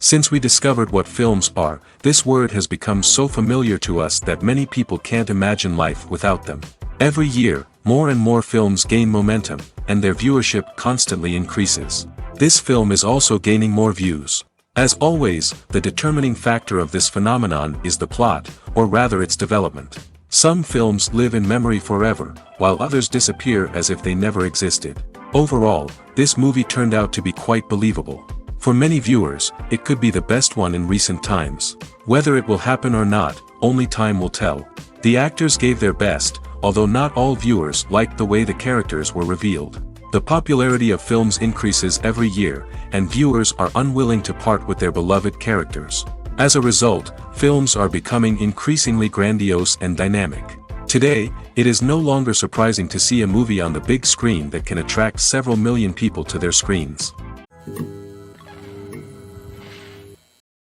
Since we discovered what films are, this word has become so familiar to us that many people can't imagine life without them. Every year, more and more films gain momentum, and their viewership constantly increases. This film is also gaining more views. As always, the determining factor of this phenomenon is the plot, or rather its development. Some films live in memory forever, while others disappear as if they never existed. Overall, this movie turned out to be quite believable. For many viewers, it could be the best one in recent times. Whether it will happen or not, only time will tell. The actors gave their best, although not all viewers liked the way the characters were revealed. The popularity of films increases every year, and viewers are unwilling to part with their beloved characters. As a result, films are becoming increasingly grandiose and dynamic. Today, it is no longer surprising to see a movie on the big screen that can attract several million people to their screens.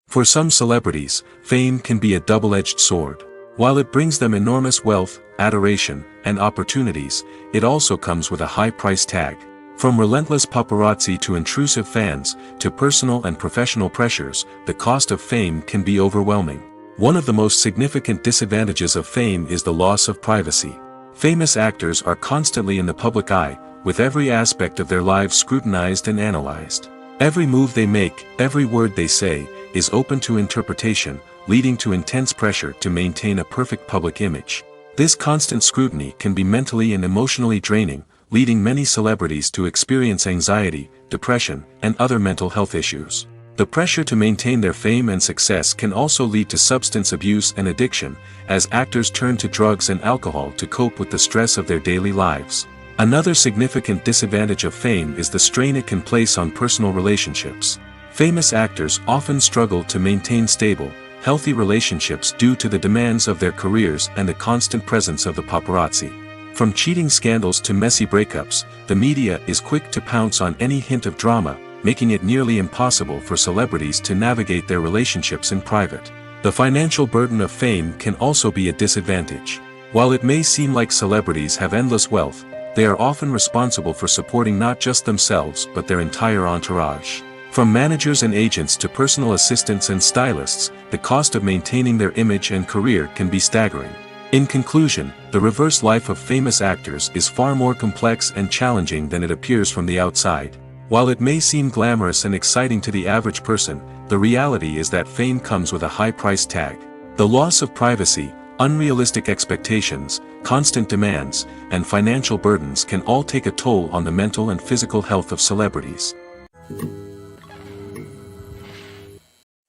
For some celebrities, fame can be a double-edged sword. While it brings them enormous wealth, adoration, and opportunities, it also comes with a high price tag. From relentless paparazzi to intrusive fans, to personal and professional pressures, the cost of fame can be overwhelming. One of the most significant disadvantages of fame is the loss of privacy. Famous actors are constantly in the public eye, with every aspect of their lives scrutinized and analyzed. Every move they make, every word they say, is open to interpretation, leading to intense pressure to maintain a perfect public image. This constant scrutiny can be mentally and emotionally draining, leading many celebrities to experience anxiety, depression, and other mental health issues. The pressure to maintain their fame and success can also lead to substance abuse and addiction, as actors turn to drugs and alcohol to cope with the stress of their daily lives. Another significant disadvantage of fame is the strain it can place on personal relationships. Famous actors often struggle to maintain stable, healthy relationships due to the demands of their careers and the constant presence of the paparazzi. From cheating scandals to messy breakups, the media is quick to pounce on any hint of drama, making it nearly impossible for celebrities to navigate their relationships in private. The financial burden of fame can also be a disadvantage. While it may seem like celebrities have endless wealth, they are often responsible for supporting not just themselves but their entire entourage. From managers and agents to personal assistants and stylists, the cost of maintaining their image and career can be staggering. In conclusion, the reverse life of famous actors is far more complex and challenging than it appears from the outside. While it may seem glamorous and exciting to the average person, the reality is that fame comes with a high price tag. The loss of privacy, unrealistic expectations, constant demands, and financial burdens can all take a toll on the mental and physical health of celebrities.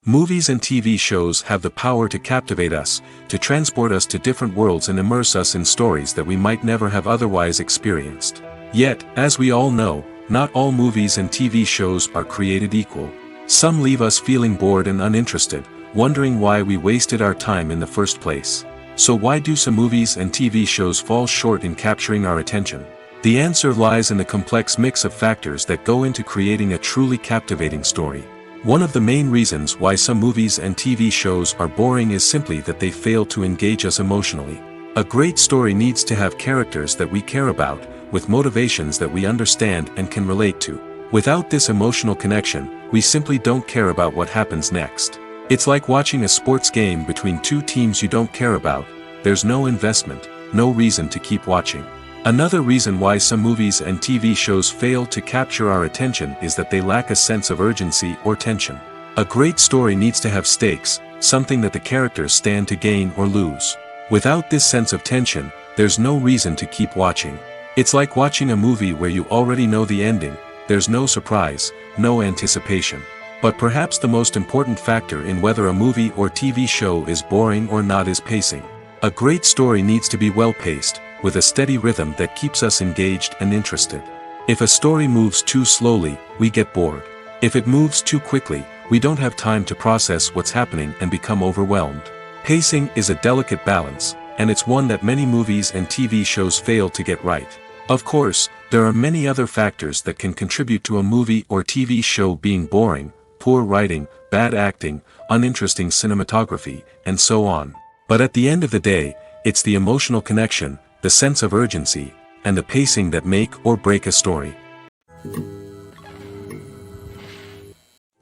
Movies and TV shows have the power to captivate us, to transport us to different worlds and immerse us in stories that we might never have otherwise experienced. Yet, as we all know, not all movies and TV shows are created equal. Some leave us feeling bored and uninterested, wondering why we wasted our time in the first place. So why do some movies and TV shows fall short in capturing our attention? The answer lies in the complex mix of factors that go into creating a truly captivating story. One of the main reasons why some movies and TV shows are boring is simply that they fail to engage us emotionally. A great story needs to have characters that we care about, with motivations that we understand and can relate to. Without this emotional connection, we simply don't care about what happens next. It's like watching a sports game between two teams you don't care about. There's no investment, no reason to keep watching. Another reason why some movies and TV shows fail to capture our attention is that they lack a sense of urgency or tension. A great story needs to have stakes, something that the characters stand to gain or lose. Without this sense of tension, there's no reason to keep watching. It's like watching a movie where you already know the ending. There's no surprise, no anticipation. But perhaps the most important factor in whether a movie or TV show is boring or not is pacing. A great story needs to be well-paced, with a steady rhythm that keeps us engaged and interested. If a story moves too slowly, we get bored. If it moves too quickly, we don't have time to process what's happening and become overwhelmed. Pacing is a delicate balance, and it's one that many movies and TV shows fail to get right. Of course, there are many other factors that can contribute to a movie or TV show being boring: poor writing, bad acting, uninteresting cinematography, and so on. But at the end of the day, it's the emotional connection, the sense of urgency, and the pacing that make or break a story.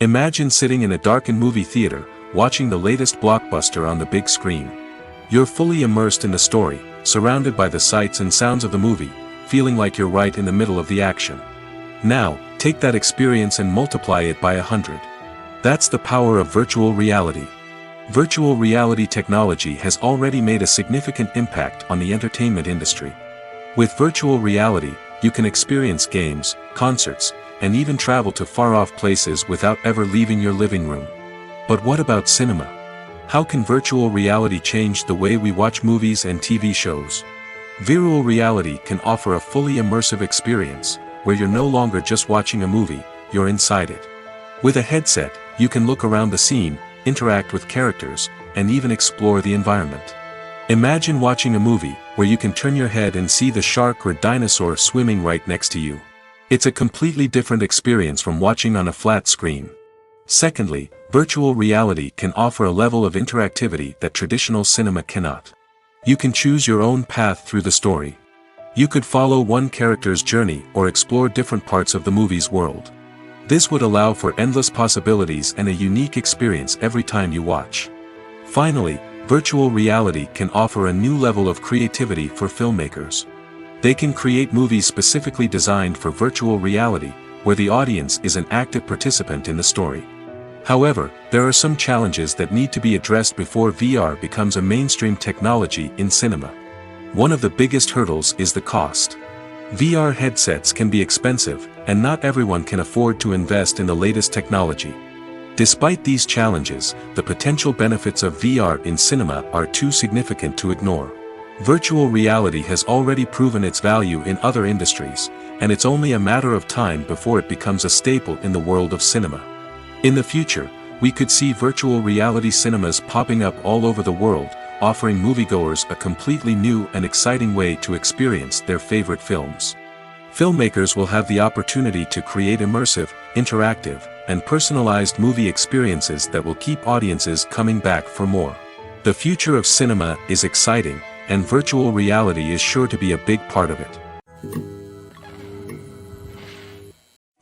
Imagine sitting in a darkened movie theater, watching the latest blockbuster on the big screen. You're fully immersed in the story, surrounded by the sights and sounds of the movie, feeling like you're right in the middle of the action. Now, take that experience and multiply it by 100. That's the power of virtual reality. Virtual reality technology has already made a significant impact on the entertainment industry. With virtual reality, you can experience games, concerts, and even travel to far-off places without ever leaving your living room. But what about cinema? How can virtual reality change the way we watch movies and TV shows? Virtual reality can offer a fully immersive experience, where you're no longer just watching a movie, you're inside it. With a headset, you can look around the scene, interact with characters, and even explore the environment. Imagine watching a movie, where you can turn your head and see the shark or dinosaur swimming right next to you. It's a completely different experience from watching on a flat screen. Secondly, virtual reality can offer a level of interactivity that traditional cinema cannot. You can choose your own path through the story. You could follow one character's journey or explore different parts of the movie's world. This would allow for endless possibilities and a unique experience every time you watch. Finally, virtual reality can offer a new level of creativity for filmmakers. They can create movies specifically designed for virtual reality, where the audience is an active participant in the story. However, there are some challenges that need to be addressed before VR becomes a mainstream technology in cinema. One of the biggest hurdles is the cost. VR headsets can be expensive, and not everyone can afford to invest in the latest technology. Despite these challenges, the potential benefits of VR in cinema are too significant to ignore. Virtual reality has already proven its value in other industries, and it's only a matter of time before it becomes a staple in the world of cinema. In the future, we could see virtual reality cinemas popping up all over the world, offering moviegoers a completely new and exciting way to experience their favorite films. Filmmakers will have the opportunity to create immersive, interactive, and personalized movie experiences that will keep audiences coming back for more. The future of cinema is exciting, and virtual reality is sure to be a big part of it.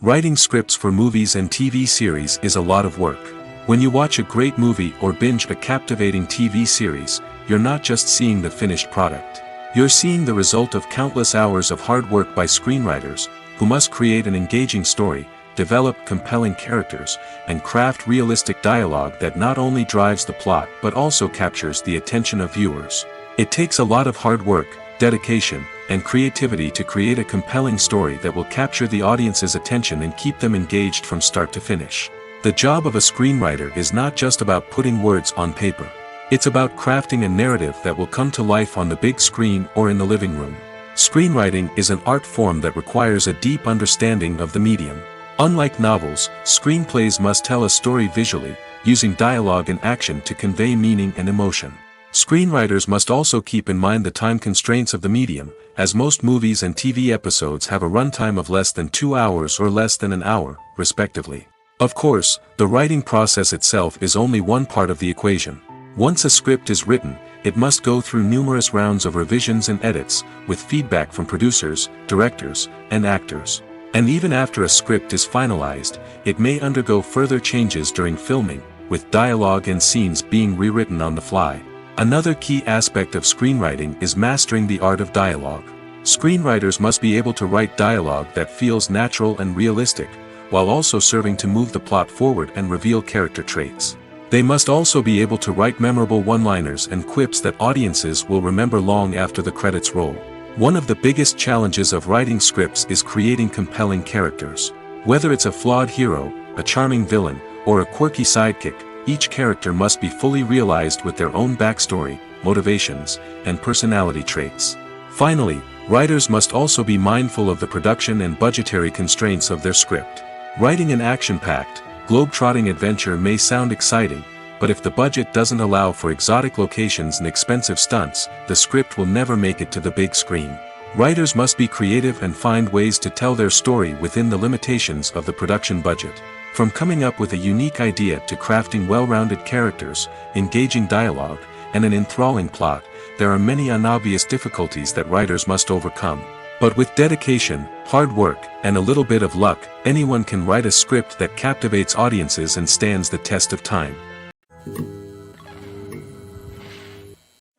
Writing scripts for movies and TV series is a lot of work. When you watch a great movie or binge a captivating TV series, you're not just seeing the finished product. You're seeing the result of countless hours of hard work by screenwriters, who must create an engaging story, develop compelling characters, and craft realistic dialogue that not only drives the plot but also captures the attention of viewers. It takes a lot of hard work, dedication, and creativity to create a compelling story that will capture the audience's attention and keep them engaged from start to finish. The job of a screenwriter is not just about putting words on paper. It's about crafting a narrative that will come to life on the big screen or in the living room. Screenwriting is an art form that requires a deep understanding of the medium. Unlike novels, screenplays must tell a story visually, using dialogue and action to convey meaning and emotion. Screenwriters must also keep in mind the time constraints of the medium, as most movies and TV episodes have a runtime of less than 2 hours or less than an hour, respectively. Of course, the writing process itself is only one part of the equation. Once a script is written, it must go through numerous rounds of revisions and edits, with feedback from producers, directors, and actors. And even after a script is finalized, it may undergo further changes during filming, with dialogue and scenes being rewritten on the fly. Another key aspect of screenwriting is mastering the art of dialogue. Screenwriters must be able to write dialogue that feels natural and realistic, while also serving to move the plot forward and reveal character traits. They must also be able to write memorable one-liners and quips that audiences will remember long after the credits roll. One of the biggest challenges of writing scripts is creating compelling characters. Whether it's a flawed hero, a charming villain, or a quirky sidekick, each character must be fully realized with their own backstory, motivations, and personality traits. Finally, writers must also be mindful of the production and budgetary constraints of their script. Writing an action-packed, globe-trotting adventure may sound exciting, but if the budget doesn't allow for exotic locations and expensive stunts, the script will never make it to the big screen. Writers must be creative and find ways to tell their story within the limitations of the production budget. From coming up with a unique idea to crafting well-rounded characters, engaging dialogue, and an enthralling plot, there are many unobvious difficulties that writers must overcome. But with dedication, hard work, and a little bit of luck, anyone can write a script that captivates audiences and stands the test of time.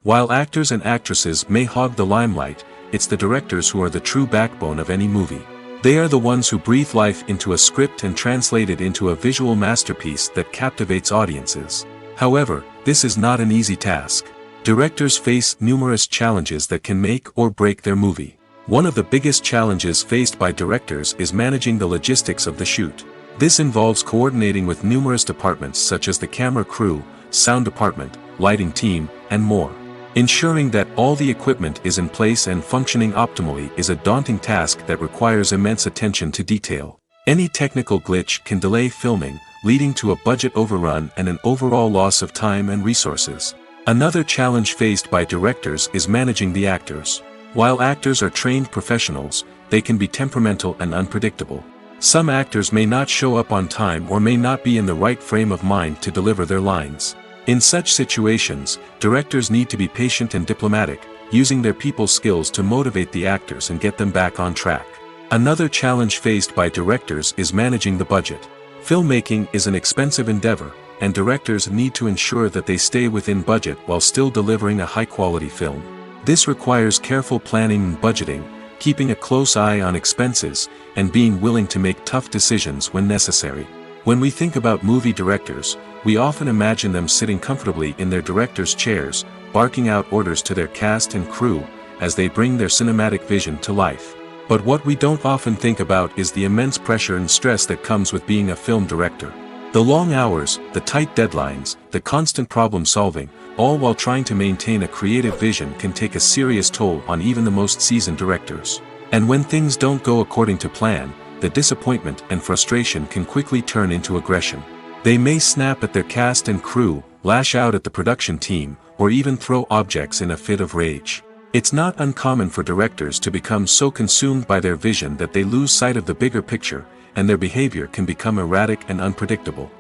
While actors and actresses may hog the limelight, it's the directors who are the true backbone of any movie. They are the ones who breathe life into a script and translate it into a visual masterpiece that captivates audiences. However, this is not an easy task. Directors face numerous challenges that can make or break their movie. One of the biggest challenges faced by directors is managing the logistics of the shoot. This involves coordinating with numerous departments such as the camera crew, sound department, lighting team, and more. Ensuring that all the equipment is in place and functioning optimally is a daunting task that requires immense attention to detail. Any technical glitch can delay filming, leading to a budget overrun and an overall loss of time and resources. Another challenge faced by directors is managing the actors. While actors are trained professionals, they can be temperamental and unpredictable. Some actors may not show up on time or may not be in the right frame of mind to deliver their lines. In such situations, directors need to be patient and diplomatic, using their people skills to motivate the actors and get them back on track. Another challenge faced by directors is managing the budget. Filmmaking is an expensive endeavor, and directors need to ensure that they stay within budget while still delivering a high-quality film. This requires careful planning and budgeting, keeping a close eye on expenses, and being willing to make tough decisions when necessary. When we think about movie directors, we often imagine them sitting comfortably in their director's chairs, barking out orders to their cast and crew, as they bring their cinematic vision to life. But what we don't often think about is the immense pressure and stress that comes with being a film director. The long hours, the tight deadlines, the constant problem solving, all while trying to maintain a creative vision can take a serious toll on even the most seasoned directors. And when things don't go according to plan, the disappointment and frustration can quickly turn into aggression. They may snap at their cast and crew, lash out at the production team, or even throw objects in a fit of rage. It's not uncommon for directors to become so consumed by their vision that they lose sight of the bigger picture, and their behavior can become erratic and unpredictable.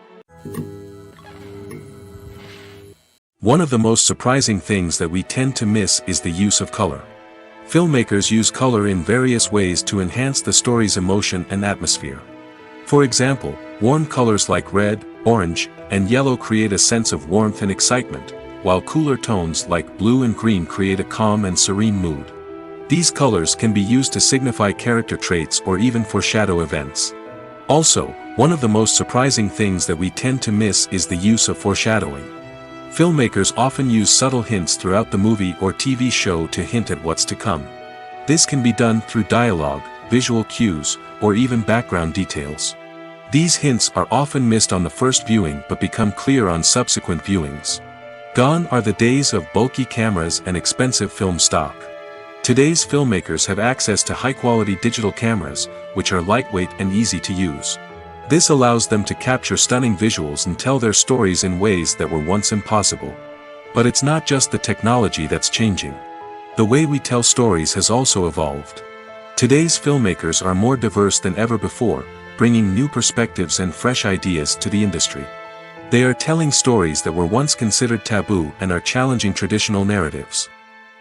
One of the most surprising things that we tend to miss is the use of color. Filmmakers use color in various ways to enhance the story's emotion and atmosphere. For example, warm colors like red, orange, and yellow create a sense of warmth and excitement, while cooler tones like blue and green create a calm and serene mood. These colors can be used to signify character traits or even foreshadow events. Also, one of the most surprising things that we tend to miss is the use of foreshadowing. Filmmakers often use subtle hints throughout the movie or TV show to hint at what's to come. This can be done through dialogue, visual cues, or even background details. These hints are often missed on the first viewing but become clear on subsequent viewings. Gone are the days of bulky cameras and expensive film stock. Today's filmmakers have access to high-quality digital cameras, which are lightweight and easy to use. This allows them to capture stunning visuals and tell their stories in ways that were once impossible. But it's not just the technology that's changing. The way we tell stories has also evolved. Today's filmmakers are more diverse than ever before, bringing new perspectives and fresh ideas to the industry. They are telling stories that were once considered taboo and are challenging traditional narratives.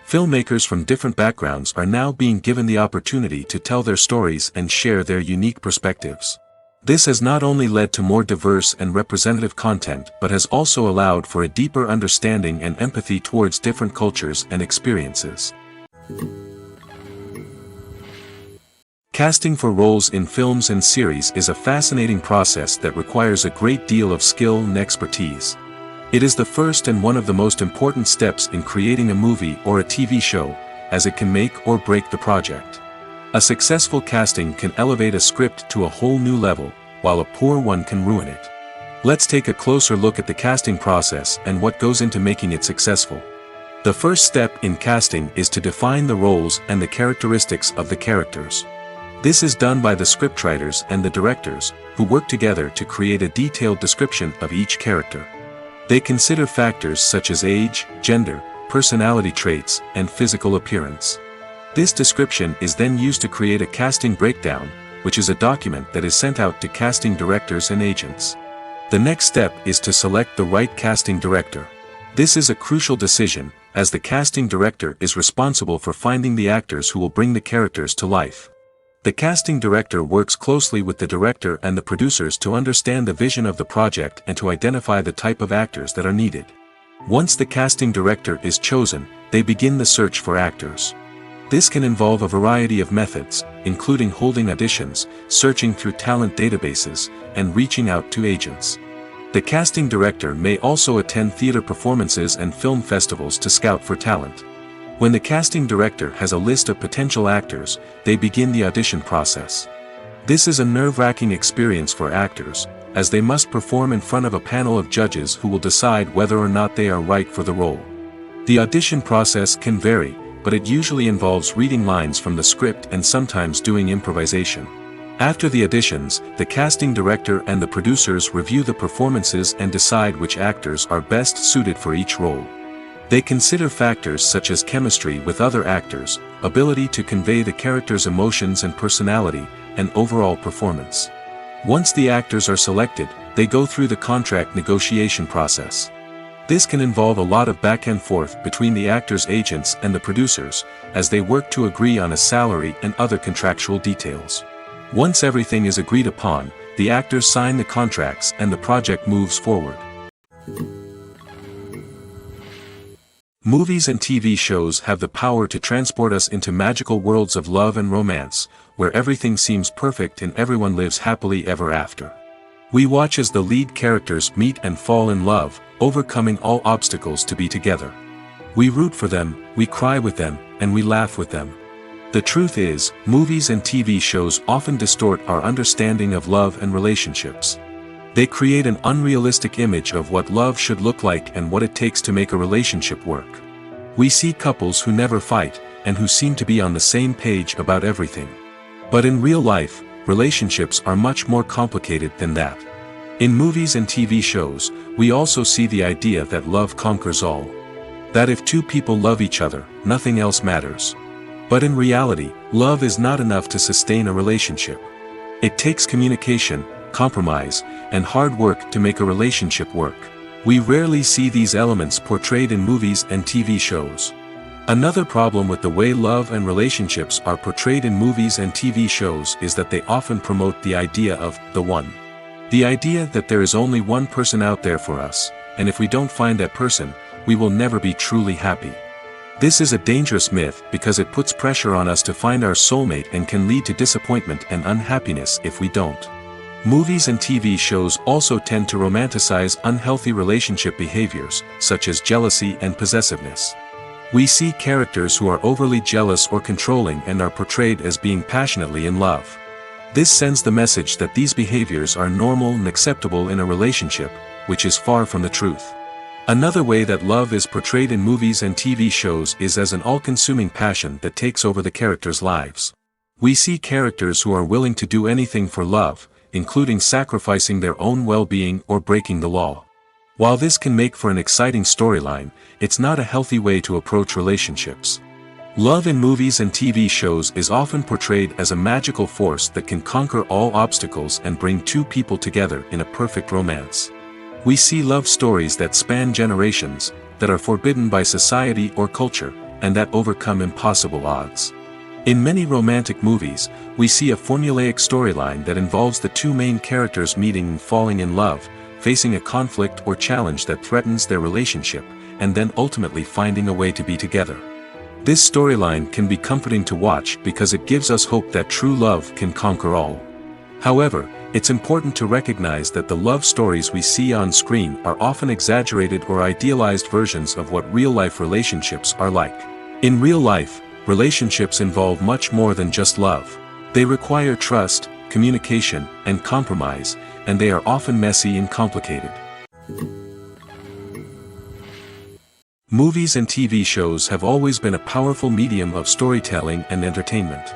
Filmmakers from different backgrounds are now being given the opportunity to tell their stories and share their unique perspectives. This has not only led to more diverse and representative content but has also allowed for a deeper understanding and empathy towards different cultures and experiences. Casting for roles in films and series is a fascinating process that requires a great deal of skill and expertise. It is the first and one of the most important steps in creating a movie or a TV show, as it can make or break the project. A successful casting can elevate a script to a whole new level, while a poor one can ruin it. Let's take a closer look at the casting process and what goes into making it successful. The first step in casting is to define the roles and the characteristics of the characters. This is done by the scriptwriters and the directors, who work together to create a detailed description of each character. They consider factors such as age, gender, personality traits, and physical appearance. This description is then used to create a casting breakdown, which is a document that is sent out to casting directors and agents. The next step is to select the right casting director. This is a crucial decision, as the casting director is responsible for finding the actors who will bring the characters to life. The casting director works closely with the director and the producers to understand the vision of the project and to identify the type of actors that are needed. Once the casting director is chosen, they begin the search for actors. This can involve a variety of methods, including holding auditions, searching through talent databases, and reaching out to agents. The casting director may also attend theater performances and film festivals to scout for talent. When the casting director has a list of potential actors, they begin the audition process. This is a nerve-wracking experience for actors, as they must perform in front of a panel of judges who will decide whether or not they are right for the role. The audition process can vary, but it usually involves reading lines from the script and sometimes doing improvisation. After the auditions, the casting director and the producers review the performances and decide which actors are best suited for each role. They consider factors such as chemistry with other actors, ability to convey the character's emotions and personality, and overall performance. Once the actors are selected, they go through the contract negotiation process. This can involve a lot of back and forth between the actors' agents and the producers, as they work to agree on a salary and other contractual details. Once everything is agreed upon, the actors sign the contracts and the project moves forward. Movies and TV shows have the power to transport us into magical worlds of love and romance, where everything seems perfect and everyone lives happily ever after. We watch as the lead characters meet and fall in love, overcoming all obstacles to be together. We root for them, we cry with them, and we laugh with them. The truth is, movies and TV shows often distort our understanding of love and relationships. They create an unrealistic image of what love should look like and what it takes to make a relationship work. We see couples who never fight, and who seem to be on the same page about everything. But in real life, relationships are much more complicated than that. In movies and TV shows, we also see the idea that love conquers all. That if two people love each other, nothing else matters. But in reality, love is not enough to sustain a relationship. It takes communication, compromise, and hard work to make a relationship work. We rarely see these elements portrayed in movies and TV shows. Another problem with the way love and relationships are portrayed in movies and TV shows is that they often promote the idea of the one. The idea that there is only one person out there for us, and if we don't find that person, we will never be truly happy. This is a dangerous myth because it puts pressure on us to find our soulmate and can lead to disappointment and unhappiness if we don't. Movies and TV shows also tend to romanticize unhealthy relationship behaviors, such as jealousy and possessiveness. We see characters who are overly jealous or controlling and are portrayed as being passionately in love. This sends the message that these behaviors are normal and acceptable in a relationship, which is far from the truth. Another way that love is portrayed in movies and TV shows is as an all-consuming passion that takes over the characters' lives. We see characters who are willing to do anything for love, including sacrificing their own well-being or breaking the law. While this can make for an exciting storyline, it's not a healthy way to approach relationships. Love in movies and TV shows is often portrayed as a magical force that can conquer all obstacles and bring two people together in a perfect romance. We see love stories that span generations, that are forbidden by society or culture, and that overcome impossible odds. In many romantic movies, we see a formulaic storyline that involves the two main characters meeting and falling in love, facing a conflict or challenge that threatens their relationship, and then ultimately finding a way to be together. This storyline can be comforting to watch because it gives us hope that true love can conquer all. However, it's important to recognize that the love stories we see on screen are often exaggerated or idealized versions of what real-life relationships are like. In real life, relationships involve much more than just love. They require trust, communication, and compromise, and they are often messy and complicated. Movies and TV shows have always been a powerful medium of storytelling and entertainment.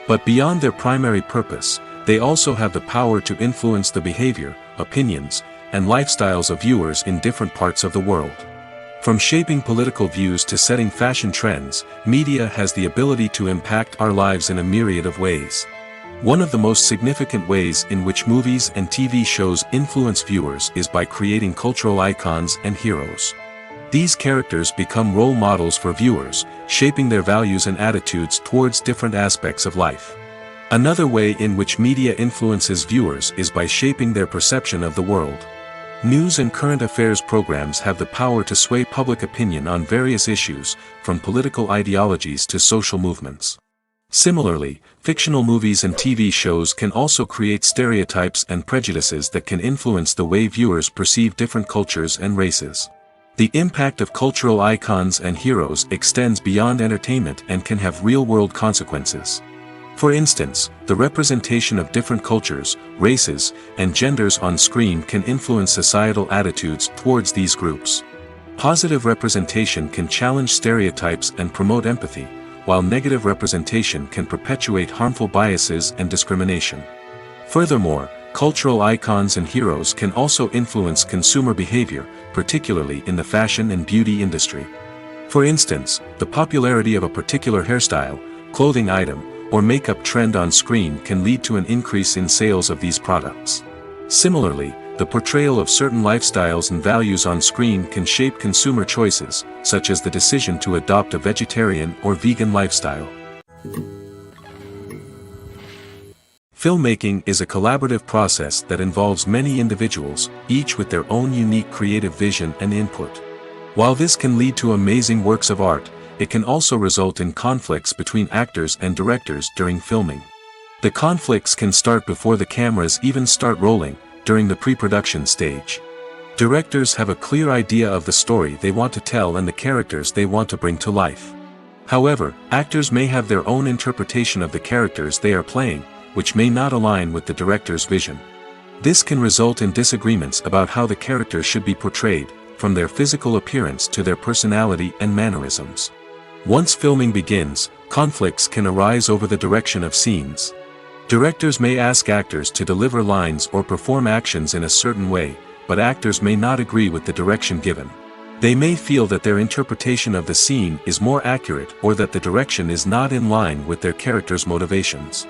But beyond their primary purpose, they also have the power to influence the behavior, opinions, and lifestyles of viewers in different parts of the world. From shaping political views to setting fashion trends, media has the ability to impact our lives in a myriad of ways. One of the most significant ways in which movies and TV shows influence viewers is by creating cultural icons and heroes. These characters become role models for viewers, shaping their values and attitudes towards different aspects of life. Another way in which media influences viewers is by shaping their perception of the world. News and current affairs programs have the power to sway public opinion on various issues, from political ideologies to social movements. Similarly, fictional movies and TV shows can also create stereotypes and prejudices that can influence the way viewers perceive different cultures and races. The impact of cultural icons and heroes extends beyond entertainment and can have real-world consequences. For instance, the representation of different cultures, races, and genders on screen can influence societal attitudes towards these groups. Positive representation can challenge stereotypes and promote empathy, while negative representation can perpetuate harmful biases and discrimination. Furthermore, cultural icons and heroes can also influence consumer behavior, particularly in the fashion and beauty industry. For instance, the popularity of a particular hairstyle, clothing item, or makeup trend on screen can lead to an increase in sales of these products. Similarly, the portrayal of certain lifestyles and values on screen can shape consumer choices, such as the decision to adopt a vegetarian or vegan lifestyle. Filmmaking is a collaborative process that involves many individuals, each with their own unique creative vision and input. While this can lead to amazing works of art, it can also result in conflicts between actors and directors during filming. The conflicts can start before the cameras even start rolling, during the pre-production stage. Directors have a clear idea of the story they want to tell and the characters they want to bring to life. However, actors may have their own interpretation of the characters they are playing, which may not align with the director's vision. This can result in disagreements about how the characters should be portrayed, from their physical appearance to their personality and mannerisms. Once filming begins, conflicts can arise over the direction of scenes. Directors may ask actors to deliver lines or perform actions in a certain way, but actors may not agree with the direction given. They may feel that their interpretation of the scene is more accurate or that the direction is not in line with their character's motivations.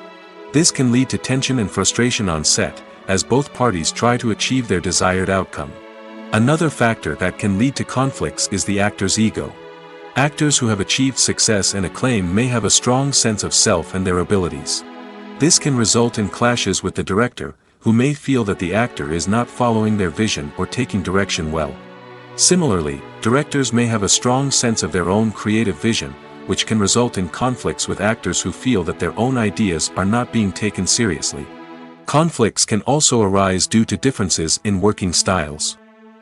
This can lead to tension and frustration on set, as both parties try to achieve their desired outcome. Another factor that can lead to conflicts is the actor's ego. Actors who have achieved success and acclaim may have a strong sense of self and their abilities. This can result in clashes with the director, who may feel that the actor is not following their vision or taking direction well. Similarly, directors may have a strong sense of their own creative vision, which can result in conflicts with actors who feel that their own ideas are not being taken seriously. Conflicts can also arise due to differences in working styles.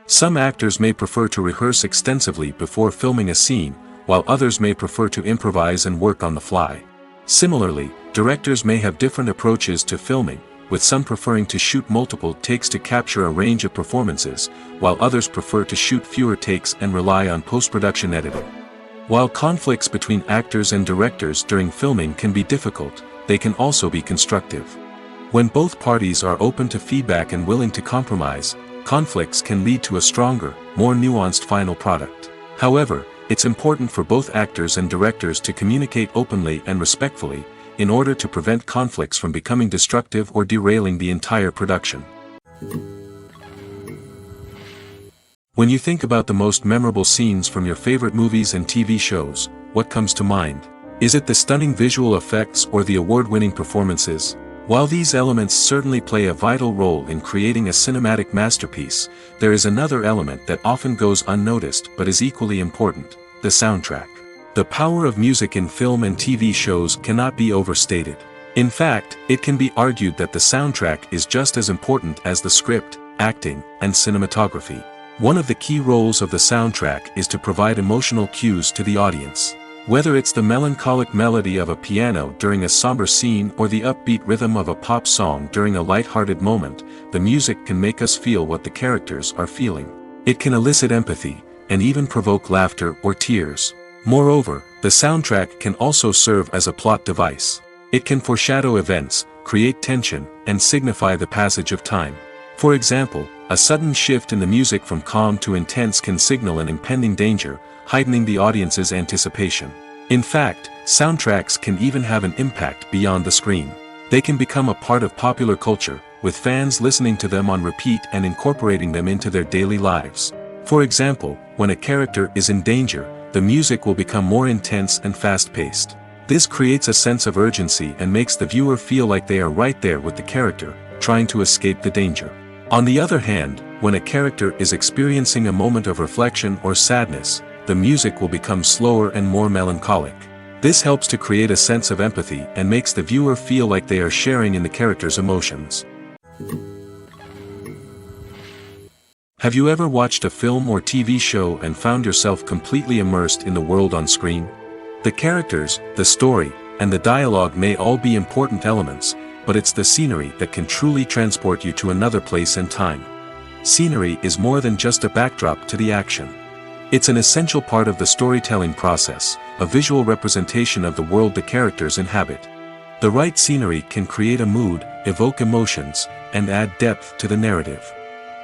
Some actors may prefer to rehearse extensively before filming a scene, while others may prefer to improvise and work on the fly. Similarly, directors may have different approaches to filming, with some preferring to shoot multiple takes to capture a range of performances, while others prefer to shoot fewer takes and rely on post-production editing. While conflicts between actors and directors during filming can be difficult, they can also be constructive. When both parties are open to feedback and willing to compromise, conflicts can lead to a stronger, more nuanced final product. However, it's important for both actors and directors to communicate openly and respectfully, in order to prevent conflicts from becoming destructive or derailing the entire production. When you think about the most memorable scenes from your favorite movies and TV shows, what comes to mind? Is it the stunning visual effects or the award-winning performances? While these elements certainly play a vital role in creating a cinematic masterpiece, there is another element that often goes unnoticed but is equally important: the soundtrack. The power of music in film and TV shows cannot be overstated. In fact, it can be argued that the soundtrack is just as important as the script, acting, and cinematography. One of the key roles of the soundtrack is to provide emotional cues to the audience. Whether it's the melancholic melody of a piano during a somber scene or the upbeat rhythm of a pop song during a light-hearted moment, the music can make us feel what the characters are feeling. It can elicit empathy, and even provoke laughter or tears. Moreover, the soundtrack can also serve as a plot device. It can foreshadow events, create tension, and signify the passage of time. For example, a sudden shift in the music from calm to intense can signal an impending danger, heightening the audience's anticipation. In fact, soundtracks can even have an impact beyond the screen. They can become a part of popular culture, with fans listening to them on repeat and incorporating them into their daily lives. For example, when a character is in danger, the music will become more intense and fast-paced. This creates a sense of urgency and makes the viewer feel like they are right there with the character, trying to escape the danger. On the other hand, when a character is experiencing a moment of reflection or sadness, the music will become slower and more melancholic. This helps to create a sense of empathy and makes the viewer feel like they are sharing in the character's emotions. Have you ever watched a film or TV show and found yourself completely immersed in the world on screen? The characters, the story, and the dialogue may all be important elements, but it's the scenery that can truly transport you to another place and time. Scenery is more than just a backdrop to the action. It's an essential part of the storytelling process, a visual representation of the world the characters inhabit. The right scenery can create a mood, evoke emotions, and add depth to the narrative.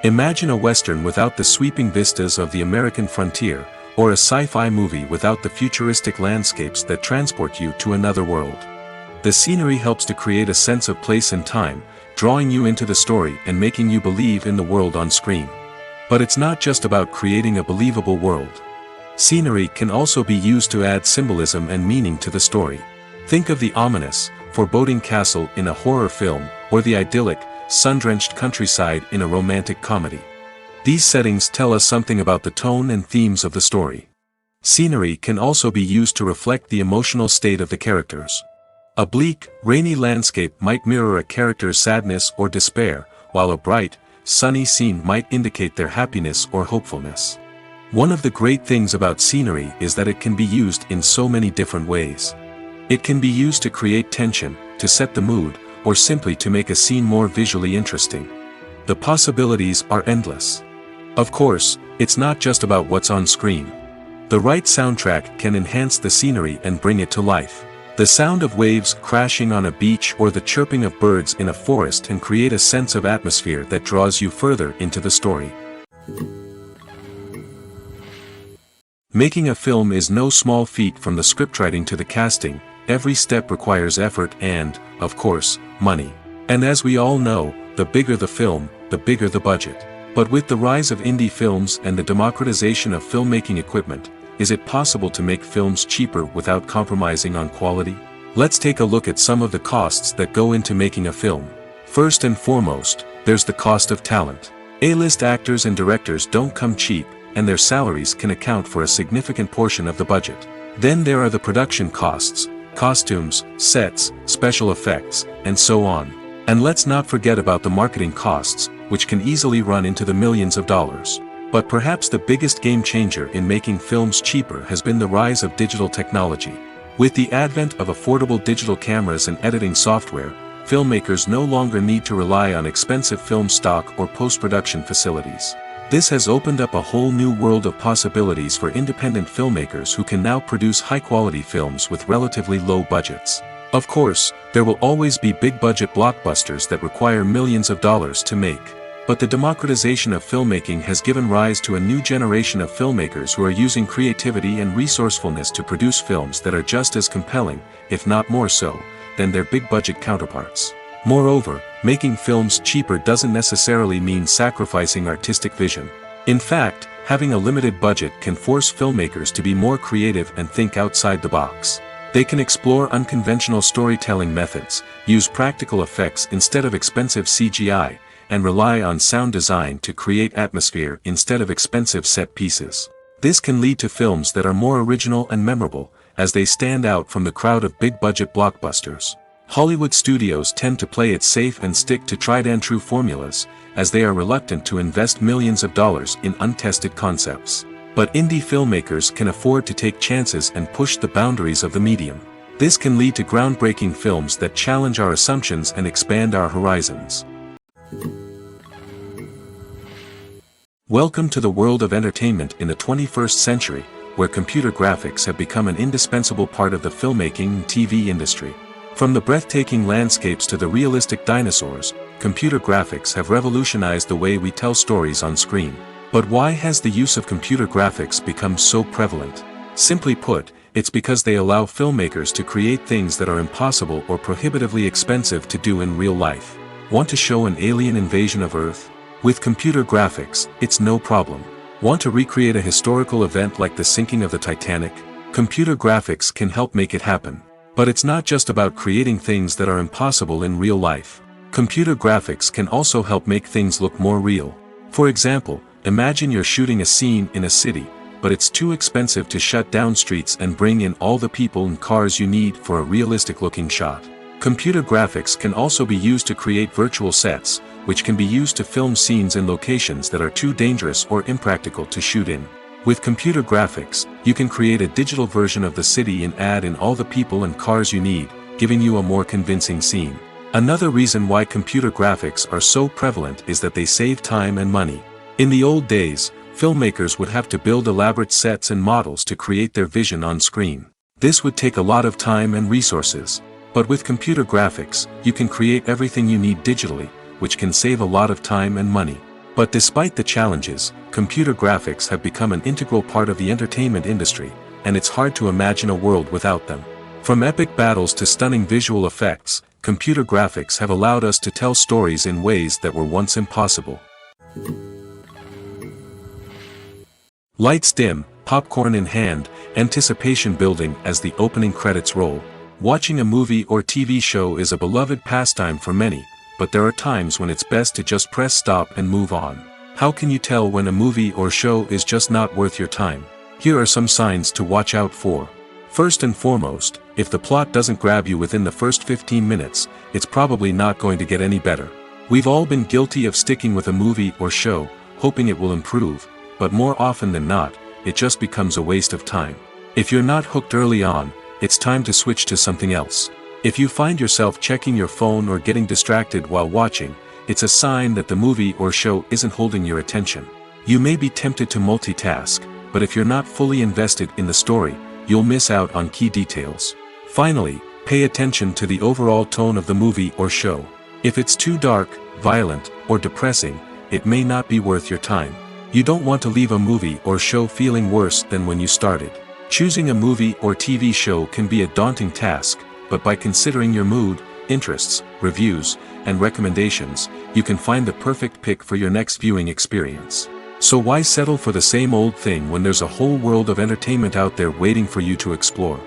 Imagine a Western without the sweeping vistas of the American frontier, or a sci-fi movie without the futuristic landscapes that transport you to another world. The scenery helps to create a sense of place and time, drawing you into the story and making you believe in the world on screen. But it's not just about creating a believable world. Scenery can also be used to add symbolism and meaning to the story. Think of the ominous, foreboding castle in a horror film, or the idyllic, sun-drenched countryside in a romantic comedy. These settings tell us something about the tone and themes of the story. Scenery can also be used to reflect the emotional state of the characters. A bleak, rainy landscape might mirror a character's sadness or despair, while a bright, sunny scene might indicate their happiness or hopefulness. One of the great things about scenery is that it can be used in so many different ways. It can be used to create tension, to set the mood, or simply to make a scene more visually interesting. The possibilities are endless. Of course, it's not just about what's on screen. The right soundtrack can enhance the scenery and bring it to life. The sound of waves crashing on a beach or the chirping of birds in a forest can create a sense of atmosphere that draws you further into the story. Making a film is no small feat. From the scriptwriting to the casting, every step requires effort and, of course, money. And as we all know, the bigger the film, the bigger the budget. But with the rise of indie films and the democratization of filmmaking equipment, is it possible to make films cheaper without compromising on quality? Let's take a look at some of the costs that go into making a film. First and foremost, there's the cost of talent. A-list actors and directors don't come cheap, and their salaries can account for a significant portion of the budget. Then there are the production costs, costumes, sets, special effects, and so on. And let's not forget about the marketing costs, which can easily run into the millions of dollars. But perhaps the biggest game changer in making films cheaper has been the rise of digital technology. With the advent of affordable digital cameras and editing software, filmmakers no longer need to rely on expensive film stock or post-production facilities. This has opened up a whole new world of possibilities for independent filmmakers who can now produce high-quality films with relatively low budgets. Of course, there will always be big-budget blockbusters that require millions of dollars to make. But the democratization of filmmaking has given rise to a new generation of filmmakers who are using creativity and resourcefulness to produce films that are just as compelling, if not more so, than their big-budget counterparts. Moreover, making films cheaper doesn't necessarily mean sacrificing artistic vision. In fact, having a limited budget can force filmmakers to be more creative and think outside the box. They can explore unconventional storytelling methods, use practical effects instead of expensive CGI, and rely on sound design to create atmosphere instead of expensive set pieces. This can lead to films that are more original and memorable, as they stand out from the crowd of big-budget blockbusters. Hollywood studios tend to play it safe and stick to tried-and-true formulas, as they are reluctant to invest millions of dollars in untested concepts. But indie filmmakers can afford to take chances and push the boundaries of the medium. This can lead to groundbreaking films that challenge our assumptions and expand our horizons. Welcome to the world of entertainment in the 21st century, where computer graphics have become an indispensable part of the filmmaking and TV industry. From the breathtaking landscapes to the realistic dinosaurs, computer graphics have revolutionized the way we tell stories on screen. But why has the use of computer graphics become so prevalent? Simply put, it's because they allow filmmakers to create things that are impossible or prohibitively expensive to do in real life. Want to show an alien invasion of Earth? With computer graphics, it's no problem. Want to recreate a historical event like the sinking of the Titanic? Computer graphics can help make it happen. But it's not just about creating things that are impossible in real life. Computer graphics can also help make things look more real. For example, imagine you're shooting a scene in a city, but it's too expensive to shut down streets and bring in all the people and cars you need for a realistic-looking shot. Computer graphics can also be used to create virtual sets, which can be used to film scenes in locations that are too dangerous or impractical to shoot in. With computer graphics, you can create a digital version of the city and add in all the people and cars you need, giving you a more convincing scene. Another reason why computer graphics are so prevalent is that they save time and money. In the old days, filmmakers would have to build elaborate sets and models to create their vision on screen. This would take a lot of time and resources. But with computer graphics, you can create everything you need digitally, which can save a lot of time and money. But despite the challenges, computer graphics have become an integral part of the entertainment industry, and it's hard to imagine a world without them. From epic battles to stunning visual effects, computer graphics have allowed us to tell stories in ways that were once impossible. Lights dim, popcorn in hand, anticipation building as the opening credits roll. Watching a movie or TV show is a beloved pastime for many, but there are times when it's best to just press stop and move on. How can you tell when a movie or show is just not worth your time? Here are some signs to watch out for. First and foremost, if the plot doesn't grab you within the first 15 minutes, it's probably not going to get any better. We've all been guilty of sticking with a movie or show, hoping it will improve, but more often than not, it just becomes a waste of time. If you're not hooked early on, it's time to switch to something else. If you find yourself checking your phone or getting distracted while watching, it's a sign that the movie or show isn't holding your attention. You may be tempted to multitask, but if you're not fully invested in the story, you'll miss out on key details. Finally, pay attention to the overall tone of the movie or show. If it's too dark, violent, or depressing, it may not be worth your time. You don't want to leave a movie or show feeling worse than when you started. Choosing a movie or TV show can be a daunting task, but by considering your mood, interests, reviews, and recommendations, you can find the perfect pick for your next viewing experience. So why settle for the same old thing when there's a whole world of entertainment out there waiting for you to explore?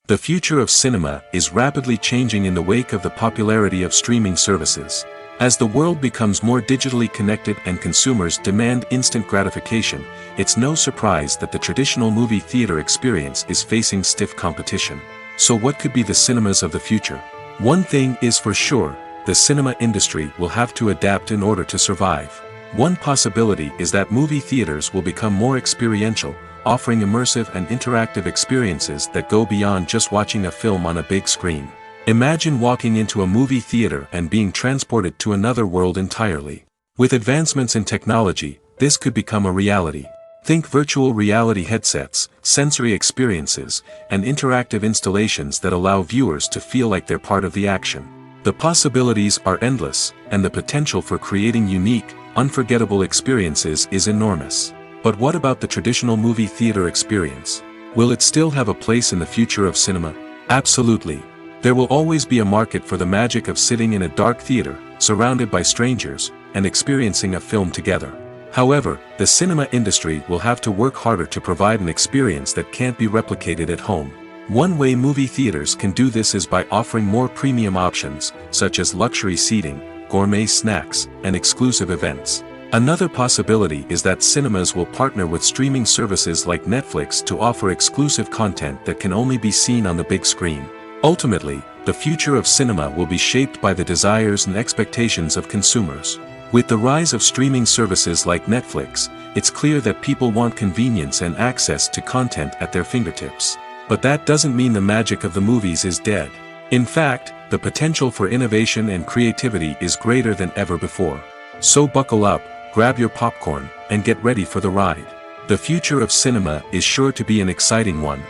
The future of cinema is rapidly changing in the wake of the popularity of streaming services. As the world becomes more digitally connected and consumers demand instant gratification, it's no surprise that the traditional movie theater experience is facing stiff competition. So what could be the cinemas of the future? One thing is for sure, the cinema industry will have to adapt in order to survive. One possibility is that movie theaters will become more experiential, offering immersive and interactive experiences that go beyond just watching a film on a big screen. Imagine walking into a movie theater and being transported to another world entirely. With advancements in technology, this could become a reality. Think virtual reality headsets, sensory experiences, and interactive installations that allow viewers to feel like they're part of the action. The possibilities are endless, and the potential for creating unique, unforgettable experiences is enormous. But what about the traditional movie theater experience? Will it still have a place in the future of cinema? Absolutely. There will always be a market for the magic of sitting in a dark theater, surrounded by strangers, and experiencing a film together. However, the cinema industry will have to work harder to provide an experience that can't be replicated at home. One way movie theaters can do this is by offering more premium options, such as luxury seating, gourmet snacks, and exclusive events. Another possibility is that cinemas will partner with streaming services like Netflix to offer exclusive content that can only be seen on the big screen. Ultimately, the future of cinema will be shaped by the desires and expectations of consumers. With the rise of streaming services like Netflix, it's clear that people want convenience and access to content at their fingertips. But that doesn't mean the magic of the movies is dead. In fact, the potential for innovation and creativity is greater than ever before. So buckle up, grab your popcorn, and get ready for the ride. The future of cinema is sure to be an exciting one.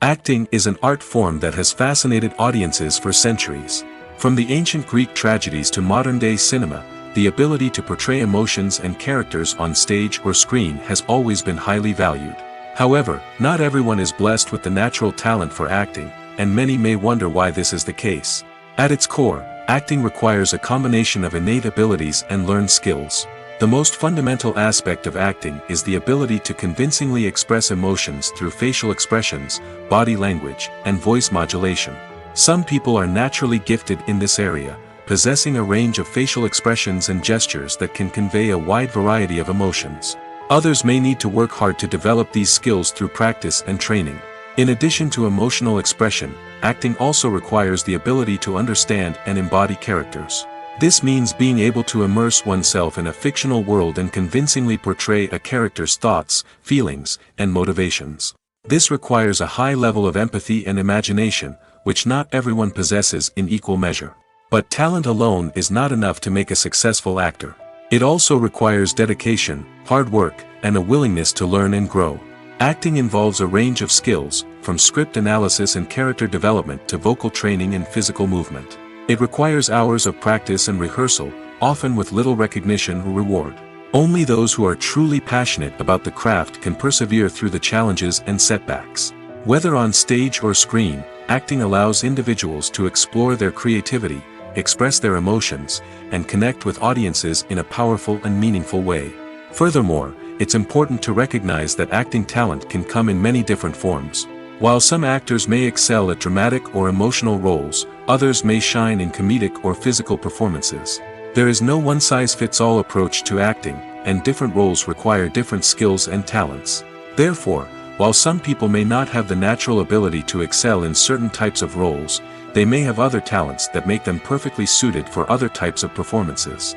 Acting is an art form that has fascinated audiences for centuries. From the ancient Greek tragedies to modern-day cinema, the ability to portray emotions and characters on stage or screen has always been highly valued. However, not everyone is blessed with the natural talent for acting, and many may wonder why this is the case. At its core, Acting requires a combination of innate abilities and learned skills. The most fundamental aspect of acting is the ability to convincingly express emotions through facial expressions, body language, and voice modulation. Some people are naturally gifted in this area, possessing a range of facial expressions and gestures that can convey a wide variety of emotions. Others may need to work hard to develop these skills through practice and training. In addition to emotional expression, acting also requires the ability to understand and embody characters. This means being able to immerse oneself in a fictional world and convincingly portray a character's thoughts, feelings, and motivations. This requires a high level of empathy and imagination, which not everyone possesses in equal measure. But talent alone is not enough to make a successful actor. It also requires dedication, hard work, and a willingness to learn and grow. Acting involves a range of skills, from script analysis and character development to vocal training and physical movement. It requires hours of practice and rehearsal, often with little recognition or reward. Only those who are truly passionate about the craft can persevere through the challenges and setbacks. Whether on stage or screen, acting allows individuals to explore their creativity, express their emotions, and connect with audiences in a powerful and meaningful way. Furthermore, it's important to recognize that acting talent can come in many different forms. While some actors may excel at dramatic or emotional roles, others may shine in comedic or physical performances. There is no one-size-fits-all approach to acting, and different roles require different skills and talents. Therefore, while some people may not have the natural ability to excel in certain types of roles, they may have other talents that make them perfectly suited for other types of performances.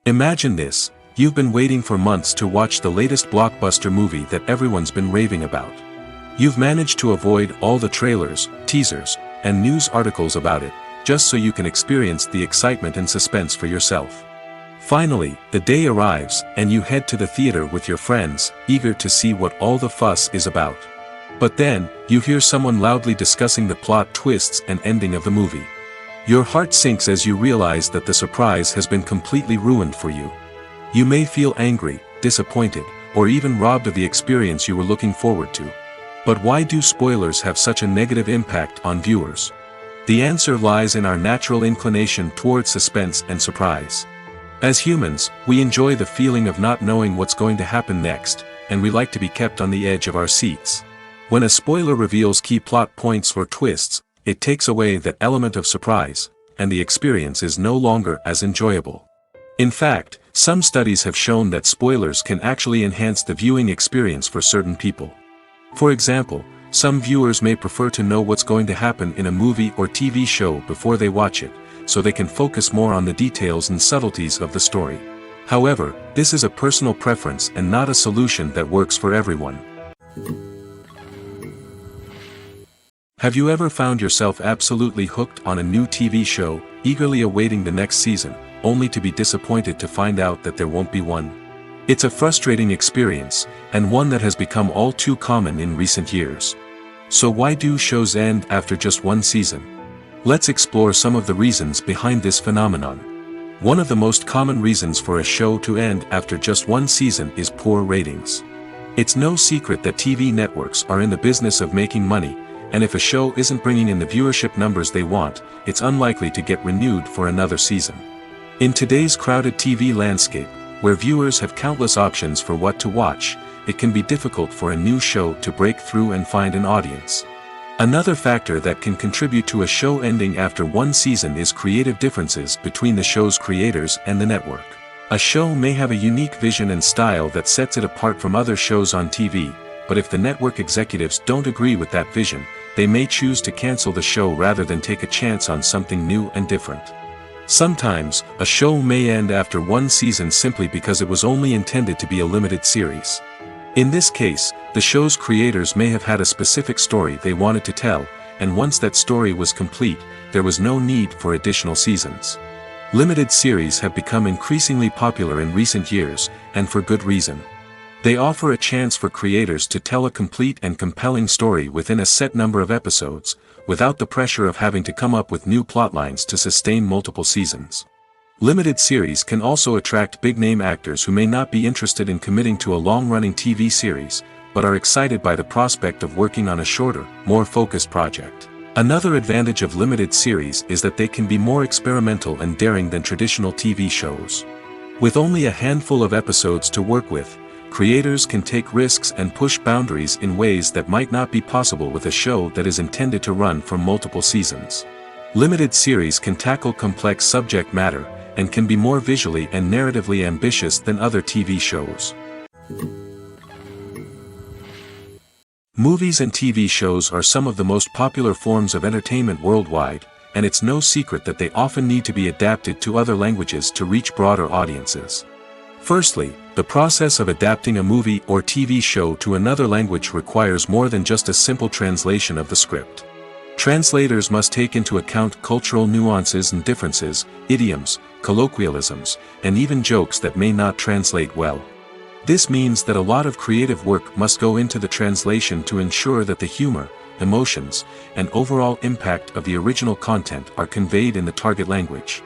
Imagine this. You've been waiting for months to watch the latest blockbuster movie that everyone's been raving about. You've managed to avoid all the trailers, teasers, and news articles about it, just so you can experience the excitement and suspense for yourself. Finally, the day arrives, and you head to the theater with your friends, eager to see what all the fuss is about. But then, you hear someone loudly discussing the plot twists and ending of the movie. Your heart sinks as you realize that the surprise has been completely ruined for you. You may feel angry, disappointed, or even robbed of the experience you were looking forward to. But why do spoilers have such a negative impact on viewers? The answer lies in our natural inclination towards suspense and surprise. As humans, we enjoy the feeling of not knowing what's going to happen next, and we like to be kept on the edge of our seats. When a spoiler reveals key plot points or twists, it takes away that element of surprise, and the experience is no longer as enjoyable. In fact, some studies have shown that spoilers can actually enhance the viewing experience for certain people. For example, some viewers may prefer to know what's going to happen in a movie or TV show before they watch it, so they can focus more on the details and subtleties of the story. However, this is a personal preference and not a solution that works for everyone. Have you ever found yourself absolutely hooked on a new TV show, eagerly awaiting the next season, only to be disappointed to find out that there won't be one? It's a frustrating experience, and one that has become all too common in recent years. So why do shows end after just one season? Let's explore some of the reasons behind this phenomenon. One of the most common reasons for a show to end after just one season is poor ratings. It's no secret that TV networks are in the business of making money, and if a show isn't bringing in the viewership numbers they want, it's unlikely to get renewed for another season. In today's crowded TV landscape, where viewers have countless options for what to watch, it can be difficult for a new show to break through and find an audience. Another factor that can contribute to a show ending after one season is creative differences between the show's creators and the network. A show may have a unique vision and style that sets it apart from other shows on TV, but if the network executives don't agree with that vision, they may choose to cancel the show rather than take a chance on something new and different. Sometimes, a show may end after one season simply because it was only intended to be a limited series. In this case, the show's creators may have had a specific story they wanted to tell, and once that story was complete, there was no need for additional seasons. Limited series have become increasingly popular in recent years, and for good reason. They offer a chance for creators to tell a complete and compelling story within a set number of episodes, without the pressure of having to come up with new plotlines to sustain multiple seasons. Limited series can also attract big-name actors who may not be interested in committing to a long-running TV series, but are excited by the prospect of working on a shorter, more focused project. Another advantage of limited series is that they can be more experimental and daring than traditional TV shows. With only a handful of episodes to work with, creators can take risks and push boundaries in ways that might not be possible with a show that is intended to run for multiple seasons. Limited series can tackle complex subject matter, and can be more visually and narratively ambitious than other TV shows. Movies and TV shows are some of the most popular forms of entertainment worldwide, and it's no secret that they often need to be adapted to other languages to reach broader audiences. Firstly, the process of adapting a movie or TV show to another language requires more than just a simple translation of the script. Translators must take into account cultural nuances and differences, idioms, colloquialisms, and even jokes that may not translate well. This means that a lot of creative work must go into the translation to ensure that the humor, emotions, and overall impact of the original content are conveyed in the target language.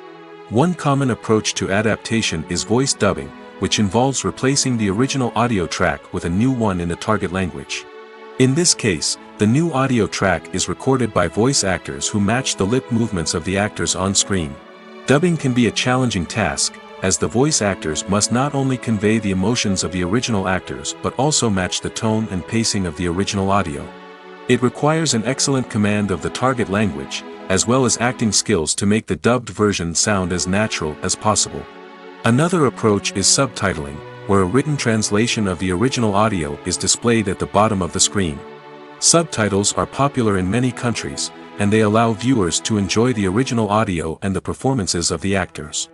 One common approach to adaptation is voice dubbing, which involves replacing the original audio track with a new one in the target language. In this case, the new audio track is recorded by voice actors who match the lip movements of the actors on screen. Dubbing can be a challenging task, as the voice actors must not only convey the emotions of the original actors but also match the tone and pacing of the original audio. It requires an excellent command of the target language, as well as acting skills to make the dubbed version sound as natural as possible. Another approach is subtitling, where a written translation of the original audio is displayed at the bottom of the screen. Subtitles are popular in many countries, and they allow viewers to enjoy the original audio and the performances of the actors.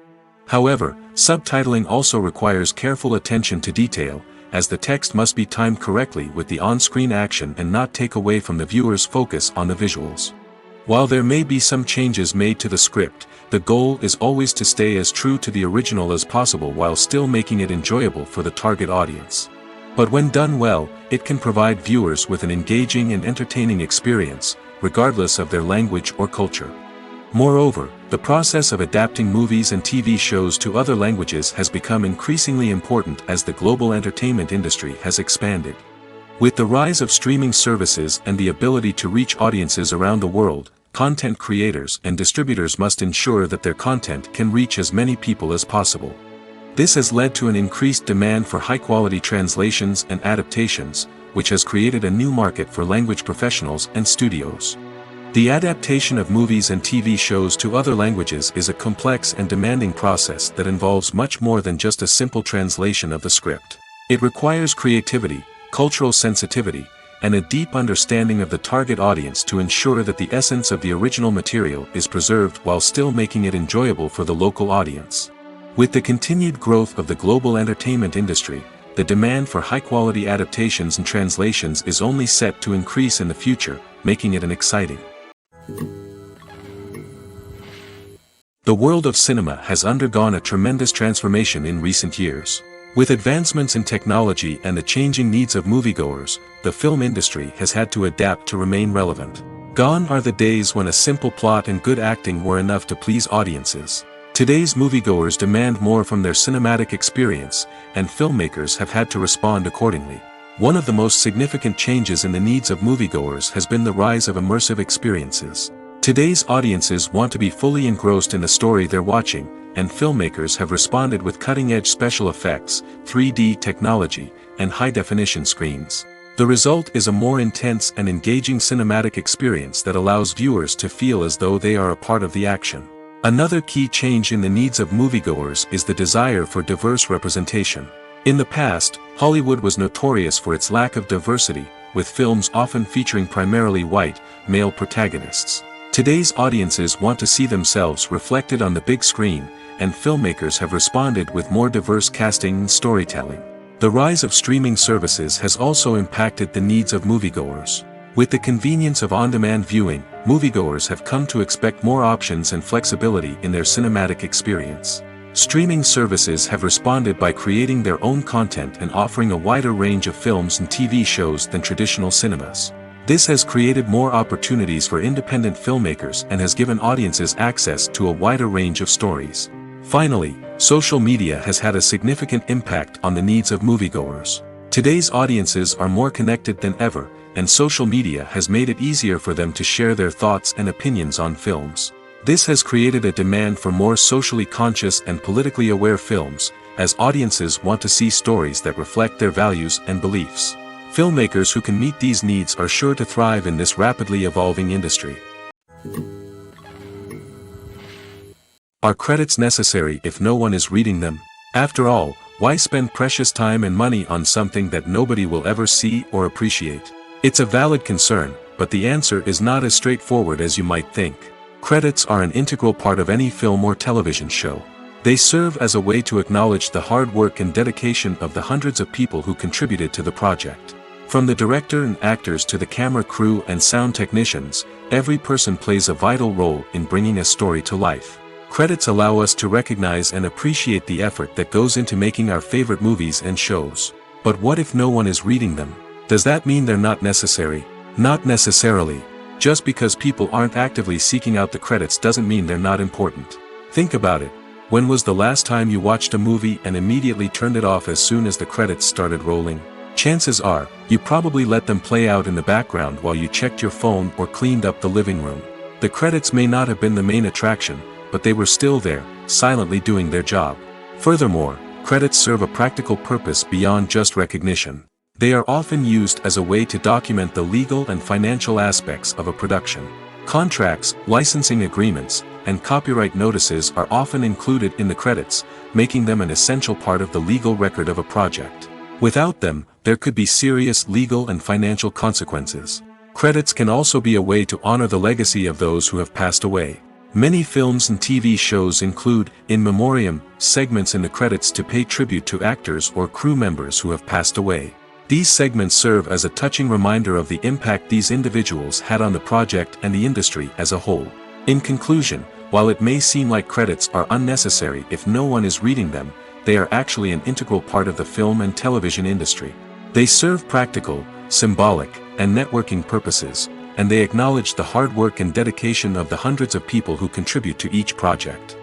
However, subtitling also requires careful attention to detail, as the text must be timed correctly with the on-screen action and not take away from the viewer's focus on the visuals. While there may be some changes made to the script, the goal is always to stay as true to the original as possible while still making it enjoyable for the target audience. But when done well, it can provide viewers with an engaging and entertaining experience, regardless of their language or culture. Moreover, the process of adapting movies and TV shows to other languages has become increasingly important as the global entertainment industry has expanded. With the rise of streaming services and the ability to reach audiences around the world, content creators and distributors must ensure that their content can reach as many people as possible. This has led to an increased demand for high-quality translations and adaptations, which has created a new market for language professionals and studios. The adaptation of movies and TV shows to other languages is a complex and demanding process that involves much more than just a simple translation of the script. It requires creativity, cultural sensitivity, and a deep understanding of the target audience to ensure that the essence of the original material is preserved while still making it enjoyable for the local audience. With the continued growth of the global entertainment industry, the demand for high-quality adaptations and translations is only set to increase in the future, making it an exciting. The world of cinema has undergone a tremendous transformation in recent years. With advancements in technology and the changing needs of moviegoers, the film industry has had to adapt to remain relevant. Gone are the days when a simple plot and good acting were enough to please audiences. Today's moviegoers demand more from their cinematic experience, and filmmakers have had to respond accordingly. One of the most significant changes in the needs of moviegoers has been the rise of immersive experiences. Today's audiences want to be fully engrossed in the story they're watching, and filmmakers have responded with cutting-edge special effects, 3D technology, and high-definition screens. The result is a more intense and engaging cinematic experience that allows viewers to feel as though they are a part of the action. Another key change in the needs of moviegoers is the desire for diverse representation. In the past, Hollywood was notorious for its lack of diversity, with films often featuring primarily white, male protagonists. Today's audiences want to see themselves reflected on the big screen, and filmmakers have responded with more diverse casting and storytelling. The rise of streaming services has also impacted the needs of moviegoers. With the convenience of on-demand viewing, moviegoers have come to expect more options and flexibility in their cinematic experience. Streaming services have responded by creating their own content and offering a wider range of films and TV shows than traditional cinemas. This has created more opportunities for independent filmmakers and has given audiences access to a wider range of stories. Finally, social media has had a significant impact on the needs of moviegoers. Today's audiences are more connected than ever, and social media has made it easier for them to share their thoughts and opinions on films. This has created a demand for more socially conscious and politically aware films, as audiences want to see stories that reflect their values and beliefs. Filmmakers who can meet these needs are sure to thrive in this rapidly evolving industry. Are credits necessary if no one is reading them? After all, why spend precious time and money on something that nobody will ever see or appreciate? It's a valid concern, but the answer is not as straightforward as you might think. Credits are an integral part of any film or television show. They serve as a way to acknowledge the hard work and dedication of the hundreds of people who contributed to the project. From the director and actors to the camera crew and sound technicians, every person plays a vital role in bringing a story to life. Credits allow us to recognize and appreciate the effort that goes into making our favorite movies and shows. But what if no one is reading them? Does that mean they're not necessary? Not necessarily. Just because people aren't actively seeking out the credits doesn't mean they're not important. Think about it. When was the last time you watched a movie and immediately turned it off as soon as the credits started rolling? Chances are, you probably let them play out in the background while you checked your phone or cleaned up the living room. The credits may not have been the main attraction, but they were still there, silently doing their job. Furthermore, credits serve a practical purpose beyond just recognition. They are often used as a way to document the legal and financial aspects of a production. Contracts, licensing agreements, and copyright notices are often included in the credits, making them an essential part of the legal record of a project. Without them, there could be serious legal and financial consequences. Credits can also be a way to honor the legacy of those who have passed away. Many films and TV shows include, in memoriam, segments in the credits to pay tribute to actors or crew members who have passed away. These segments serve as a touching reminder of the impact these individuals had on the project and the industry as a whole. In conclusion, while it may seem like credits are unnecessary if no one is reading them, they are actually an integral part of the film and television industry. They serve practical, symbolic, and networking purposes, and they acknowledge the hard work and dedication of the hundreds of people who contribute to each project.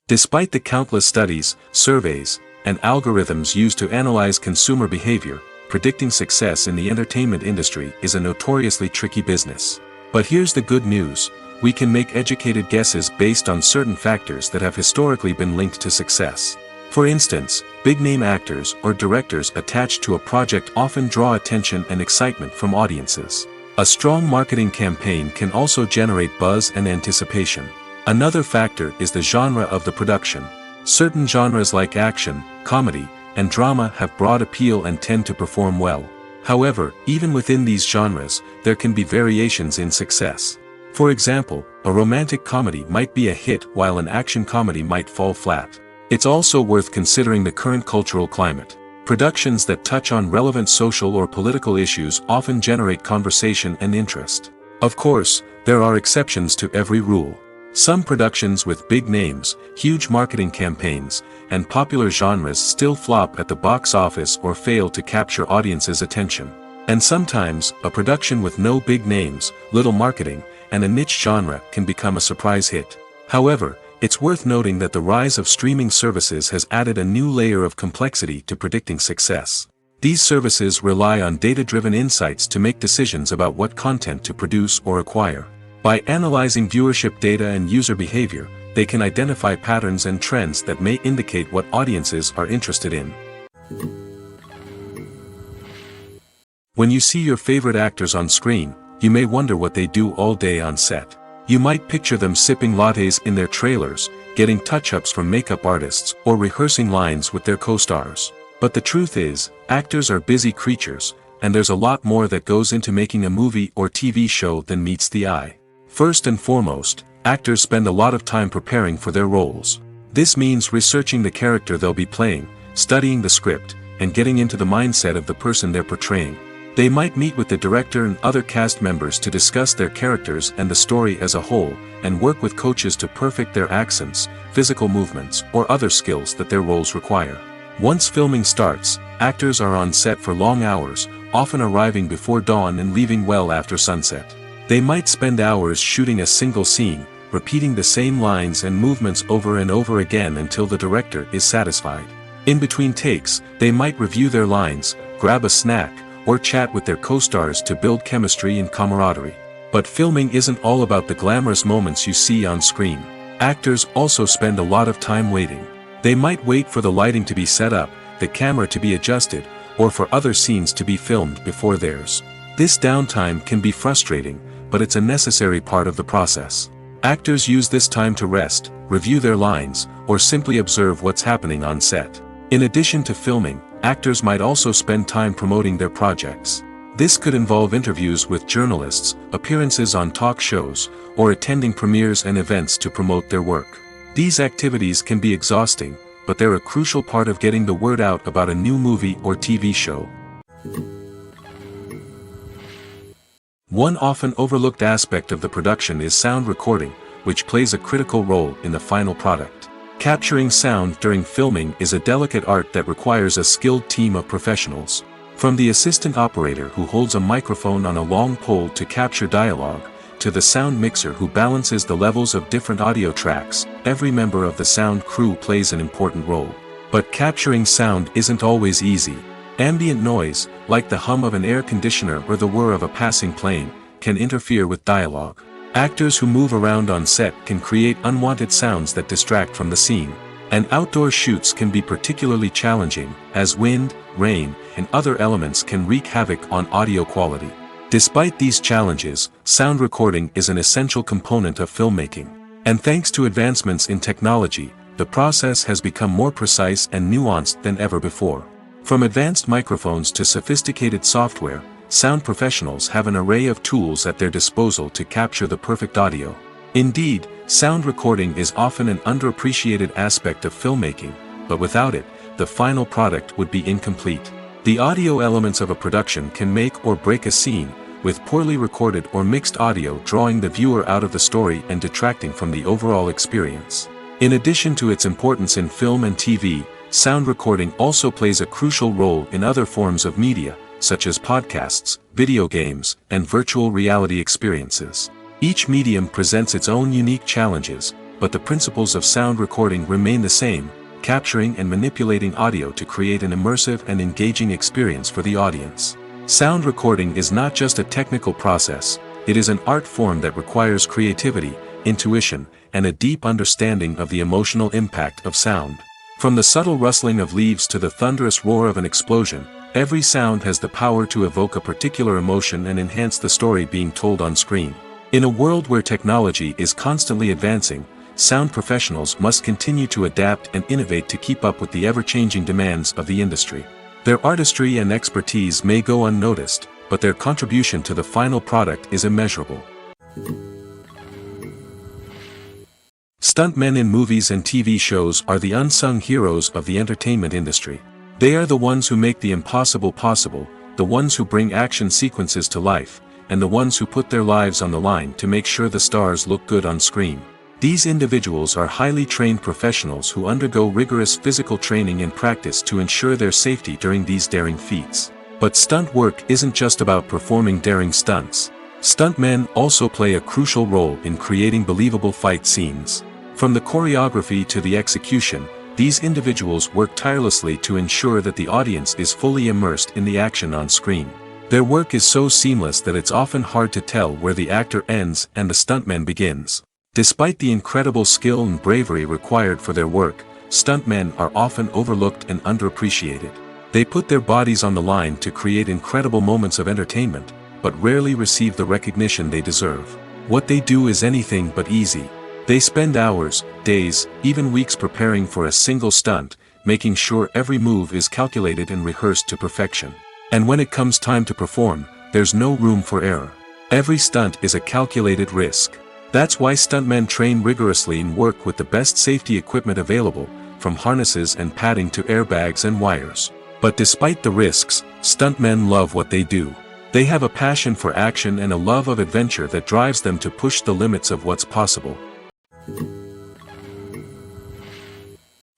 Despite the countless studies, surveys, and algorithms used to analyze consumer behavior, predicting success in the entertainment industry is a notoriously tricky business. But here's the good news: we can make educated guesses based on certain factors that have historically been linked to success. For instance, big-name actors or directors attached to a project often draw attention and excitement from audiences. A strong marketing campaign can also generate buzz and anticipation. Another factor is the genre of the production. Certain genres like action, comedy, and drama have broad appeal and tend to perform well. However, even within these genres, there can be variations in success. For example, a romantic comedy might be a hit while an action comedy might fall flat. It's also worth considering the current cultural climate. Productions that touch on relevant social or political issues often generate conversation and interest. Of course, there are exceptions to every rule. Some productions with big names, huge marketing campaigns, and popular genres still flop at the box office or fail to capture audiences' attention. And sometimes, a production with no big names, little marketing, and a niche genre can become a surprise hit. However, it's worth noting that the rise of streaming services has added a new layer of complexity to predicting success. These services rely on data-driven insights to make decisions about what content to produce or acquire. By analyzing viewership data and user behavior, they can identify patterns and trends that may indicate what audiences are interested in. When you see your favorite actors on screen, you may wonder what they do all day on set. You might picture them sipping lattes in their trailers, getting touch-ups from makeup artists, or rehearsing lines with their co-stars. But the truth is, actors are busy creatures, and there's a lot more that goes into making a movie or TV show than meets the eye. First and foremost, actors spend a lot of time preparing for their roles. This means researching the character they'll be playing, studying the script, and getting into the mindset of the person they're portraying. They might meet with the director and other cast members to discuss their characters and the story as a whole, and work with coaches to perfect their accents, physical movements, or other skills that their roles require. Once filming starts, actors are on set for long hours, often arriving before dawn and leaving well after sunset. They might spend hours shooting a single scene, repeating the same lines and movements over and over again until the director is satisfied. In between takes, they might review their lines, grab a snack, or chat with their co-stars to build chemistry and camaraderie. But filming isn't all about the glamorous moments you see on screen. Actors also spend a lot of time waiting. They might wait for the lighting to be set up, the camera to be adjusted, or for other scenes to be filmed before theirs. This downtime can be frustrating, but it's a necessary part of the process. Actors use this time to rest, review their lines, or simply observe what's happening on set. In addition to filming, actors might also spend time promoting their projects. This could involve interviews with journalists, appearances on talk shows, or attending premieres and events to promote their work. These activities can be exhausting, but they're a crucial part of getting the word out about a new movie or TV show. One often overlooked aspect of the production is sound recording, which plays a critical role in the final product. Capturing sound during filming is a delicate art that requires a skilled team of professionals. From the assistant operator who holds a microphone on a long pole to capture dialogue, to the sound mixer who balances the levels of different audio tracks, every member of the sound crew plays an important role. But capturing sound isn't always easy. Ambient noise, like the hum of an air conditioner or the whir of a passing plane, can interfere with dialogue. Actors who move around on set can create unwanted sounds that distract from the scene. And outdoor shoots can be particularly challenging, as wind, rain, and other elements can wreak havoc on audio quality. Despite these challenges, sound recording is an essential component of filmmaking. And thanks to advancements in technology, the process has become more precise and nuanced than ever before. From advanced microphones to sophisticated software, sound professionals have an array of tools at their disposal to capture the perfect audio. Indeed, sound recording is often an underappreciated aspect of filmmaking, but without it, the final product would be incomplete. The audio elements of a production can make or break a scene, with poorly recorded or mixed audio drawing the viewer out of the story and detracting from the overall experience. In addition to its importance in film and TV, sound recording also plays a crucial role in other forms of media, such as podcasts, video games, and virtual reality experiences. Each medium presents its own unique challenges, but the principles of sound recording remain the same: capturing and manipulating audio to create an immersive and engaging experience for the audience. Sound recording is not just a technical process, it is an art form that requires creativity, intuition, and a deep understanding of the emotional impact of sound. From the subtle rustling of leaves to the thunderous roar of an explosion, every sound has the power to evoke a particular emotion and enhance the story being told on screen. In a world where technology is constantly advancing, sound professionals must continue to adapt and innovate to keep up with the ever-changing demands of the industry. Their artistry and expertise may go unnoticed, but their contribution to the final product is immeasurable. Stuntmen in movies and TV shows are the unsung heroes of the entertainment industry. They are the ones who make the impossible possible, the ones who bring action sequences to life, and the ones who put their lives on the line to make sure the stars look good on screen. These individuals are highly trained professionals who undergo rigorous physical training and practice to ensure their safety during these daring feats. But stunt work isn't just about performing daring stunts. Stuntmen also play a crucial role in creating believable fight scenes. From the choreography to the execution, these individuals work tirelessly to ensure that the audience is fully immersed in the action on screen. Their work is so seamless that it's often hard to tell where the actor ends and the stuntman begins. Despite the incredible skill and bravery required for their work, stuntmen are often overlooked and underappreciated. They put their bodies on the line to create incredible moments of entertainment, but rarely receive the recognition they deserve. What they do is anything but easy. They spend hours, days, even weeks preparing for a single stunt, making sure every move is calculated and rehearsed to perfection. And when it comes time to perform, there's no room for error. Every stunt is a calculated risk. That's why stuntmen train rigorously and work with the best safety equipment available, from harnesses and padding to airbags and wires. But despite the risks, stuntmen love what they do. They have a passion for action and a love of adventure that drives them to push the limits of what's possible.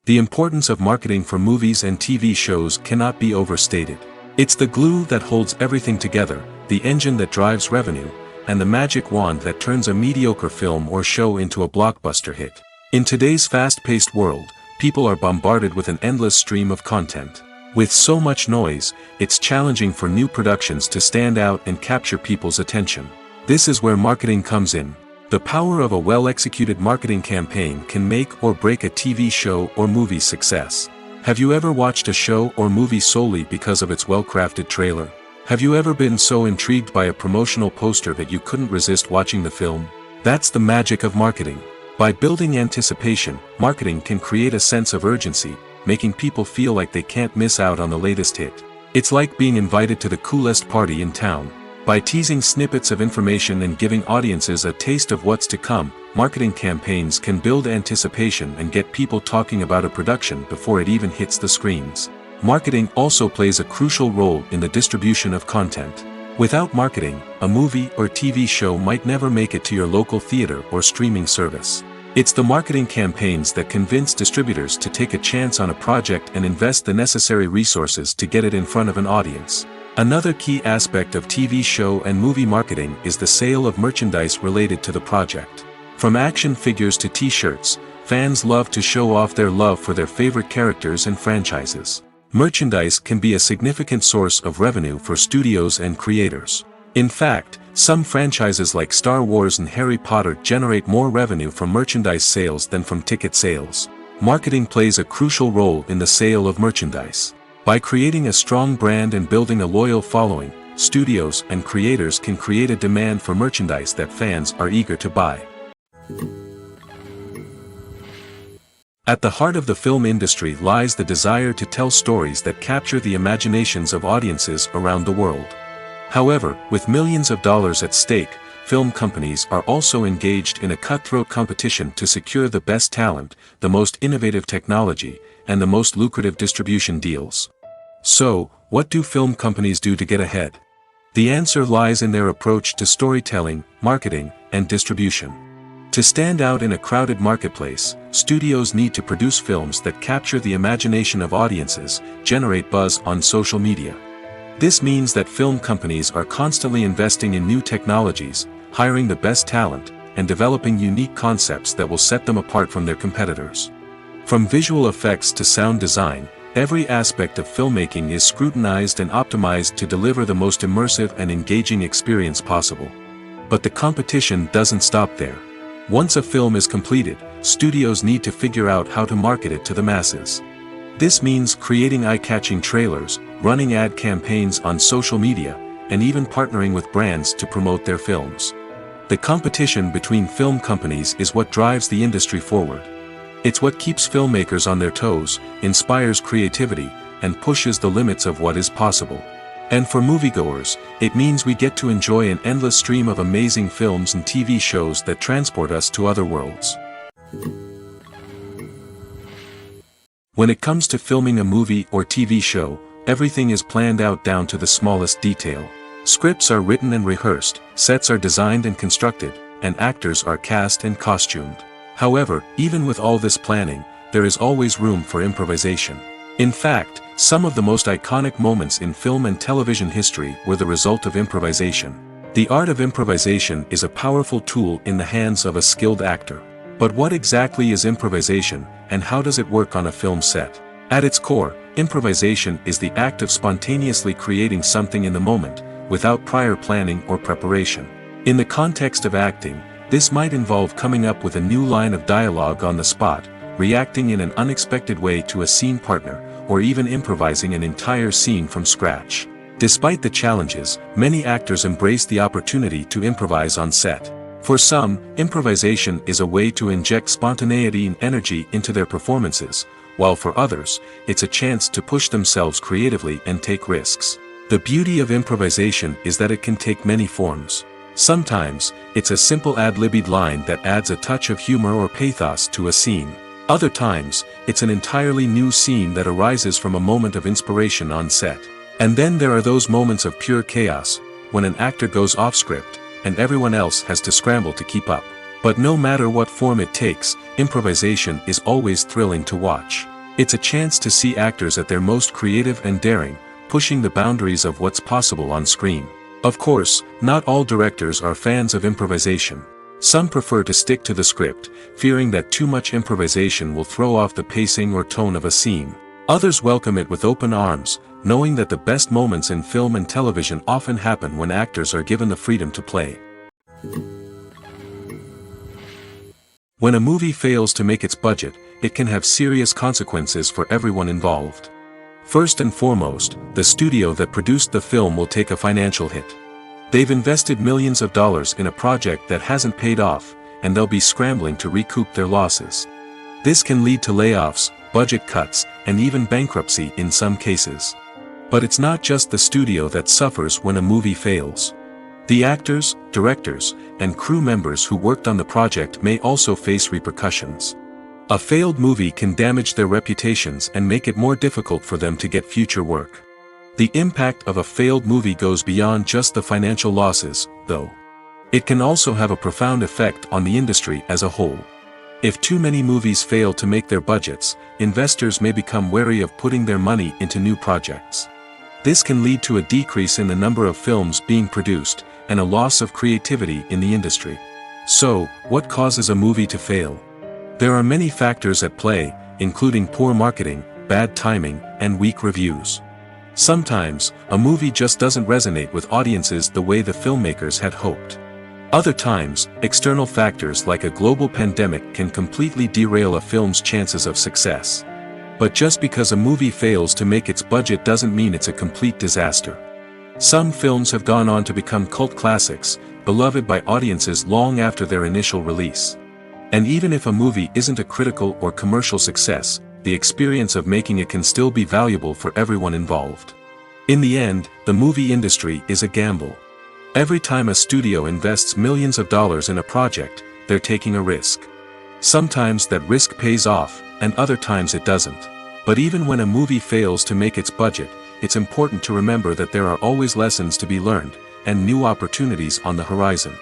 The importance of marketing for movies and TV shows cannot be overstated. It's the glue that holds everything together, the engine that drives revenue, and the magic wand that turns a mediocre film or show into a blockbuster hit. In today's fast-paced world, people are bombarded with an endless stream of content. With so much noise, it's challenging for new productions to stand out and capture people's attention. This is where marketing comes in. The power of a well-executed marketing campaign can make or break a TV show or movie's success. Have you ever watched a show or movie solely because of its well-crafted trailer? Have you ever been so intrigued by a promotional poster that you couldn't resist watching the film? That's the magic of marketing. By building anticipation, marketing can create a sense of urgency, making people feel like they can't miss out on the latest hit. It's like being invited to the coolest party in town. By teasing snippets of information and giving audiences a taste of what's to come, marketing campaigns can build anticipation and get people talking about a production before it even hits the screens. Marketing also plays a crucial role in the distribution of content. Without marketing, a movie or TV show might never make it to your local theater or streaming service. It's the marketing campaigns that convince distributors to take a chance on a project and invest the necessary resources to get it in front of an audience. Another key aspect of TV show and movie marketing is the sale of merchandise related to the project. From action figures to t-shirts, fans love to show off their love for their favorite characters and franchises. Merchandise can be a significant source of revenue for studios and creators. In fact, some franchises like Star Wars and Harry Potter generate more revenue from merchandise sales than from ticket sales. Marketing plays a crucial role in the sale of merchandise. By creating a strong brand and building a loyal following, studios and creators can create a demand for merchandise that fans are eager to buy. At the heart of the film industry lies the desire to tell stories that capture the imaginations of audiences around the world. However, with millions of dollars at stake, film companies are also engaged in a cutthroat competition to secure the best talent, the most innovative technology, and the most lucrative distribution deals. So, what do film companies do to get ahead? The answer lies in their approach to storytelling, marketing, and distribution. To stand out in a crowded marketplace, studios need to produce films that capture the imagination of audiences, generate buzz on social media. This means that film companies are constantly investing in new technologies, hiring the best talent, and developing unique concepts that will set them apart from their competitors. From visual effects to sound design, every aspect of filmmaking is scrutinized and optimized to deliver the most immersive and engaging experience possible. But the competition doesn't stop there. Once a film is completed, studios need to figure out how to market it to the masses. This means creating eye-catching trailers, running ad campaigns on social media, and even partnering with brands to promote their films. The competition between film companies is what drives the industry forward. It's what keeps filmmakers on their toes, inspires creativity, and pushes the limits of what is possible. And for moviegoers, it means we get to enjoy an endless stream of amazing films and TV shows that transport us to other worlds. When it comes to filming a movie or TV show, everything is planned out down to the smallest detail. Scripts are written and rehearsed, sets are designed and constructed, and actors are cast and costumed. However, even with all this planning, there is always room for improvisation. In fact, some of the most iconic moments in film and television history were the result of improvisation. The art of improvisation is a powerful tool in the hands of a skilled actor. But what exactly is improvisation, and how does it work on a film set? At its core, improvisation is the act of spontaneously creating something in the moment, without prior planning or preparation. In the context of acting, this might involve coming up with a new line of dialogue on the spot, reacting in an unexpected way to a scene partner, or even improvising an entire scene from scratch. Despite the challenges, many actors embrace the opportunity to improvise on set. For some, improvisation is a way to inject spontaneity and energy into their performances, while for others, it's a chance to push themselves creatively and take risks. The beauty of improvisation is that it can take many forms. Sometimes, it's a simple ad-libbed line that adds a touch of humor or pathos to a scene. Other times, it's an entirely new scene that arises from a moment of inspiration on set. And then there are those moments of pure chaos, when an actor goes off script, and everyone else has to scramble to keep up. But no matter what form it takes, improvisation is always thrilling to watch. It's a chance to see actors at their most creative and daring, pushing the boundaries of what's possible on screen. Of course, not all directors are fans of improvisation. Some prefer to stick to the script, fearing that too much improvisation will throw off the pacing or tone of a scene. Others welcome it with open arms, knowing that the best moments in film and television often happen when actors are given the freedom to play. When a movie fails to make its budget, it can have serious consequences for everyone involved. First and foremost, the studio that produced the film will take a financial hit. They've invested millions of dollars in a project that hasn't paid off, and they'll be scrambling to recoup their losses. This can lead to layoffs, budget cuts, and even bankruptcy in some cases. But it's not just the studio that suffers when a movie fails. The actors, directors, and crew members who worked on the project may also face repercussions. A failed movie can damage their reputations and make it more difficult for them to get future work. The impact of a failed movie goes beyond just the financial losses, though. It can also have a profound effect on the industry as a whole. If too many movies fail to make their budgets, investors may become wary of putting their money into new projects. This can lead to a decrease in the number of films being produced, and a loss of creativity in the industry. So, what causes a movie to fail? There are many factors at play, including poor marketing, bad timing, and weak reviews. Sometimes, a movie just doesn't resonate with audiences the way the filmmakers had hoped. Other times, external factors like a global pandemic can completely derail a film's chances of success. But just because a movie fails to make its budget doesn't mean it's a complete disaster. Some films have gone on to become cult classics, beloved by audiences long after their initial release. And even if a movie isn't a critical or commercial success, the experience of making it can still be valuable for everyone involved. In the end, the movie industry is a gamble. Every time a studio invests millions of dollars in a project, they're taking a risk. Sometimes that risk pays off, and other times it doesn't. But even when a movie fails to make its budget, it's important to remember that there are always lessons to be learned, and new opportunities on the horizon.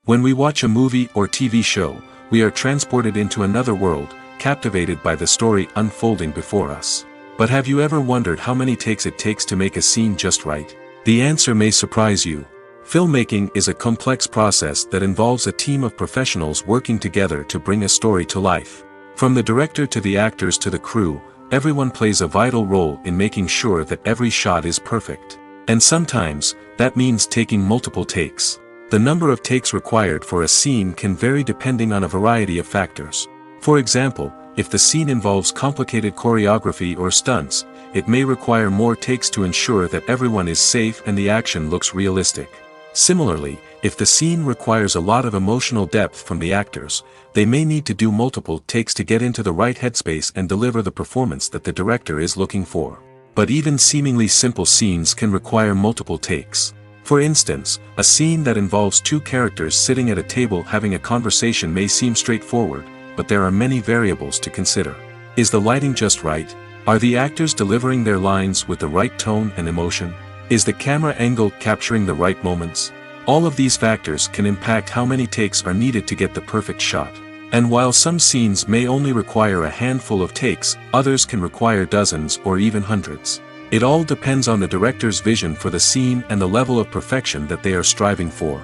When we watch a movie or TV show, we are transported into another world, captivated by the story unfolding before us. But have you ever wondered how many takes it takes to make a scene just right? The answer may surprise you. Filmmaking is a complex process that involves a team of professionals working together to bring a story to life. From the director to the actors to the crew, everyone plays a vital role in making sure that every shot is perfect. And sometimes, that means taking multiple takes. The number of takes required for a scene can vary depending on a variety of factors. For example, if the scene involves complicated choreography or stunts, it may require more takes to ensure that everyone is safe and the action looks realistic. Similarly, if the scene requires a lot of emotional depth from the actors, they may need to do multiple takes to get into the right headspace and deliver the performance that the director is looking for. But even seemingly simple scenes can require multiple takes. For instance, a scene that involves two characters sitting at a table having a conversation may seem straightforward, but there are many variables to consider. Is the lighting just right? Are the actors delivering their lines with the right tone and emotion? Is the camera angle capturing the right moments? All of these factors can impact how many takes are needed to get the perfect shot. And while some scenes may only require a handful of takes, others can require dozens or even hundreds. It all depends on the director's vision for the scene and the level of perfection that they are striving for.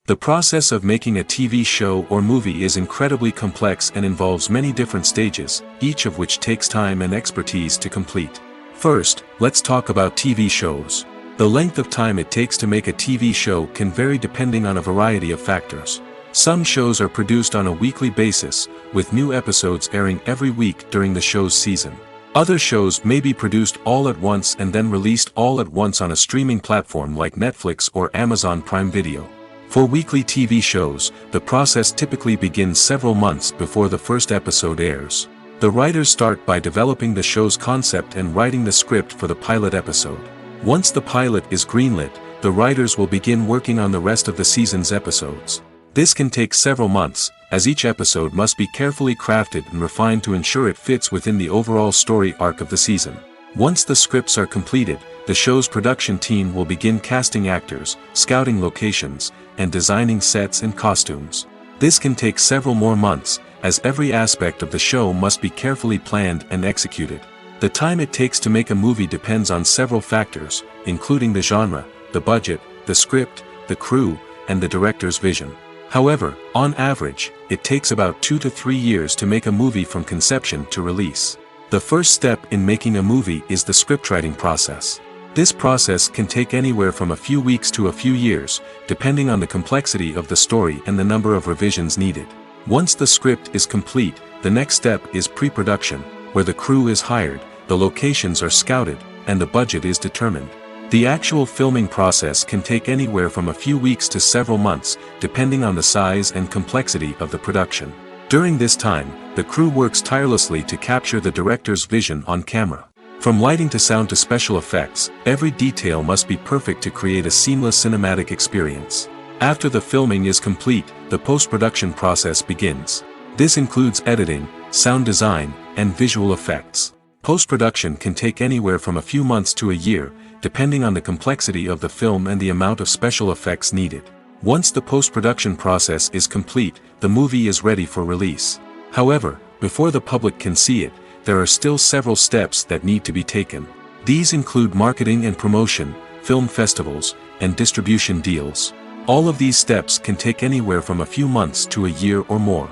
The process of making a TV show or movie is incredibly complex and involves many different stages, each of which takes time and expertise to complete. First, let's talk about TV shows. The length of time it takes to make a TV show can vary depending on a variety of factors. Some shows are produced on a weekly basis, with new episodes airing every week during the show's season. Other shows may be produced all at once and then released all at once on a streaming platform like Netflix or Amazon Prime Video. For weekly TV shows, the process typically begins several months before the first episode airs. The writers start by developing the show's concept and writing the script for the pilot episode. Once the pilot is greenlit, the writers will begin working on the rest of the season's episodes. This can take several months, as each episode must be carefully crafted and refined to ensure it fits within the overall story arc of the season. Once the scripts are completed, the show's production team will begin casting actors, scouting locations, and designing sets and costumes. This can take several more months, as every aspect of the show must be carefully planned and executed. The time it takes to make a movie depends on several factors, including the genre, the budget, the script, the crew, and the director's vision. However, on average, it takes about 2 to 3 years to make a movie from conception to release. The first step in making a movie is the scriptwriting process. This process can take anywhere from a few weeks to a few years, depending on the complexity of the story and the number of revisions needed. Once the script is complete, the next step is pre-production, where the crew is hired, the locations are scouted, and the budget is determined. The actual filming process can take anywhere from a few weeks to several months, depending on the size and complexity of the production. During this time, the crew works tirelessly to capture the director's vision on camera. From lighting to sound to special effects, every detail must be perfect to create a seamless cinematic experience. After the filming is complete, the post-production process begins. This includes editing, sound design, and visual effects. Post-production can take anywhere from a few months to a year, depending on the complexity of the film and the amount of special effects needed. Once the post-production process is complete, the movie is ready for release. However, before the public can see it, there are still several steps that need to be taken. These include marketing and promotion, film festivals, and distribution deals. All of these steps can take anywhere from a few months to a year or more.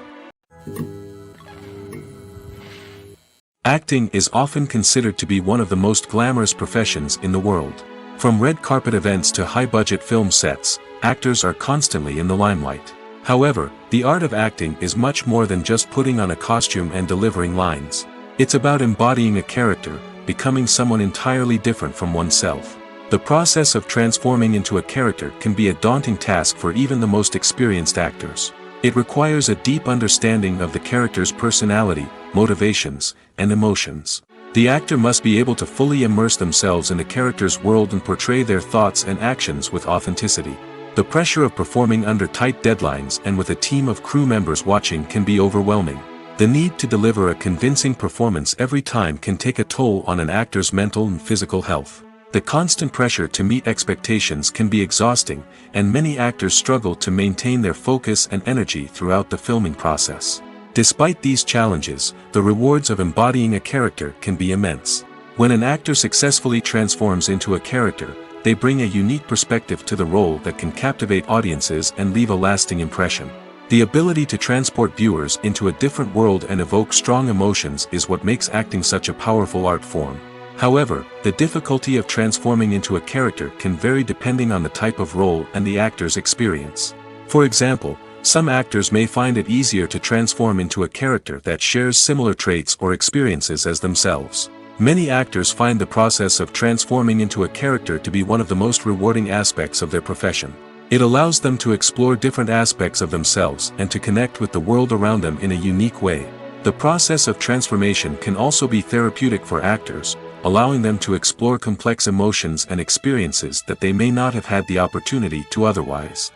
Acting is often considered to be one of the most glamorous professions in the world. From red carpet events to high-budget film sets, actors are constantly in the limelight. However, the art of acting is much more than just putting on a costume and delivering lines. It's about embodying a character, becoming someone entirely different from oneself. The process of transforming into a character can be a daunting task for even the most experienced actors. It requires a deep understanding of the character's personality, motivations, and emotions. The actor must be able to fully immerse themselves in the character's world and portray their thoughts and actions with authenticity. The pressure of performing under tight deadlines and with a team of crew members watching can be overwhelming. The need to deliver a convincing performance every time can take a toll on an actor's mental and physical health. The constant pressure to meet expectations can be exhausting, and many actors struggle to maintain their focus and energy throughout the filming process. Despite these challenges, the rewards of embodying a character can be immense. When an actor successfully transforms into a character, they bring a unique perspective to the role that can captivate audiences and leave a lasting impression. The ability to transport viewers into a different world and evoke strong emotions is what makes acting such a powerful art form. However, the difficulty of transforming into a character can vary depending on the type of role and the actor's experience. For example, some actors may find it easier to transform into a character that shares similar traits or experiences as themselves. Many actors find the process of transforming into a character to be one of the most rewarding aspects of their profession. It allows them to explore different aspects of themselves and to connect with the world around them in a unique way. The process of transformation can also be therapeutic for actors, allowing them to explore complex emotions and experiences that they may not have had the opportunity to otherwise.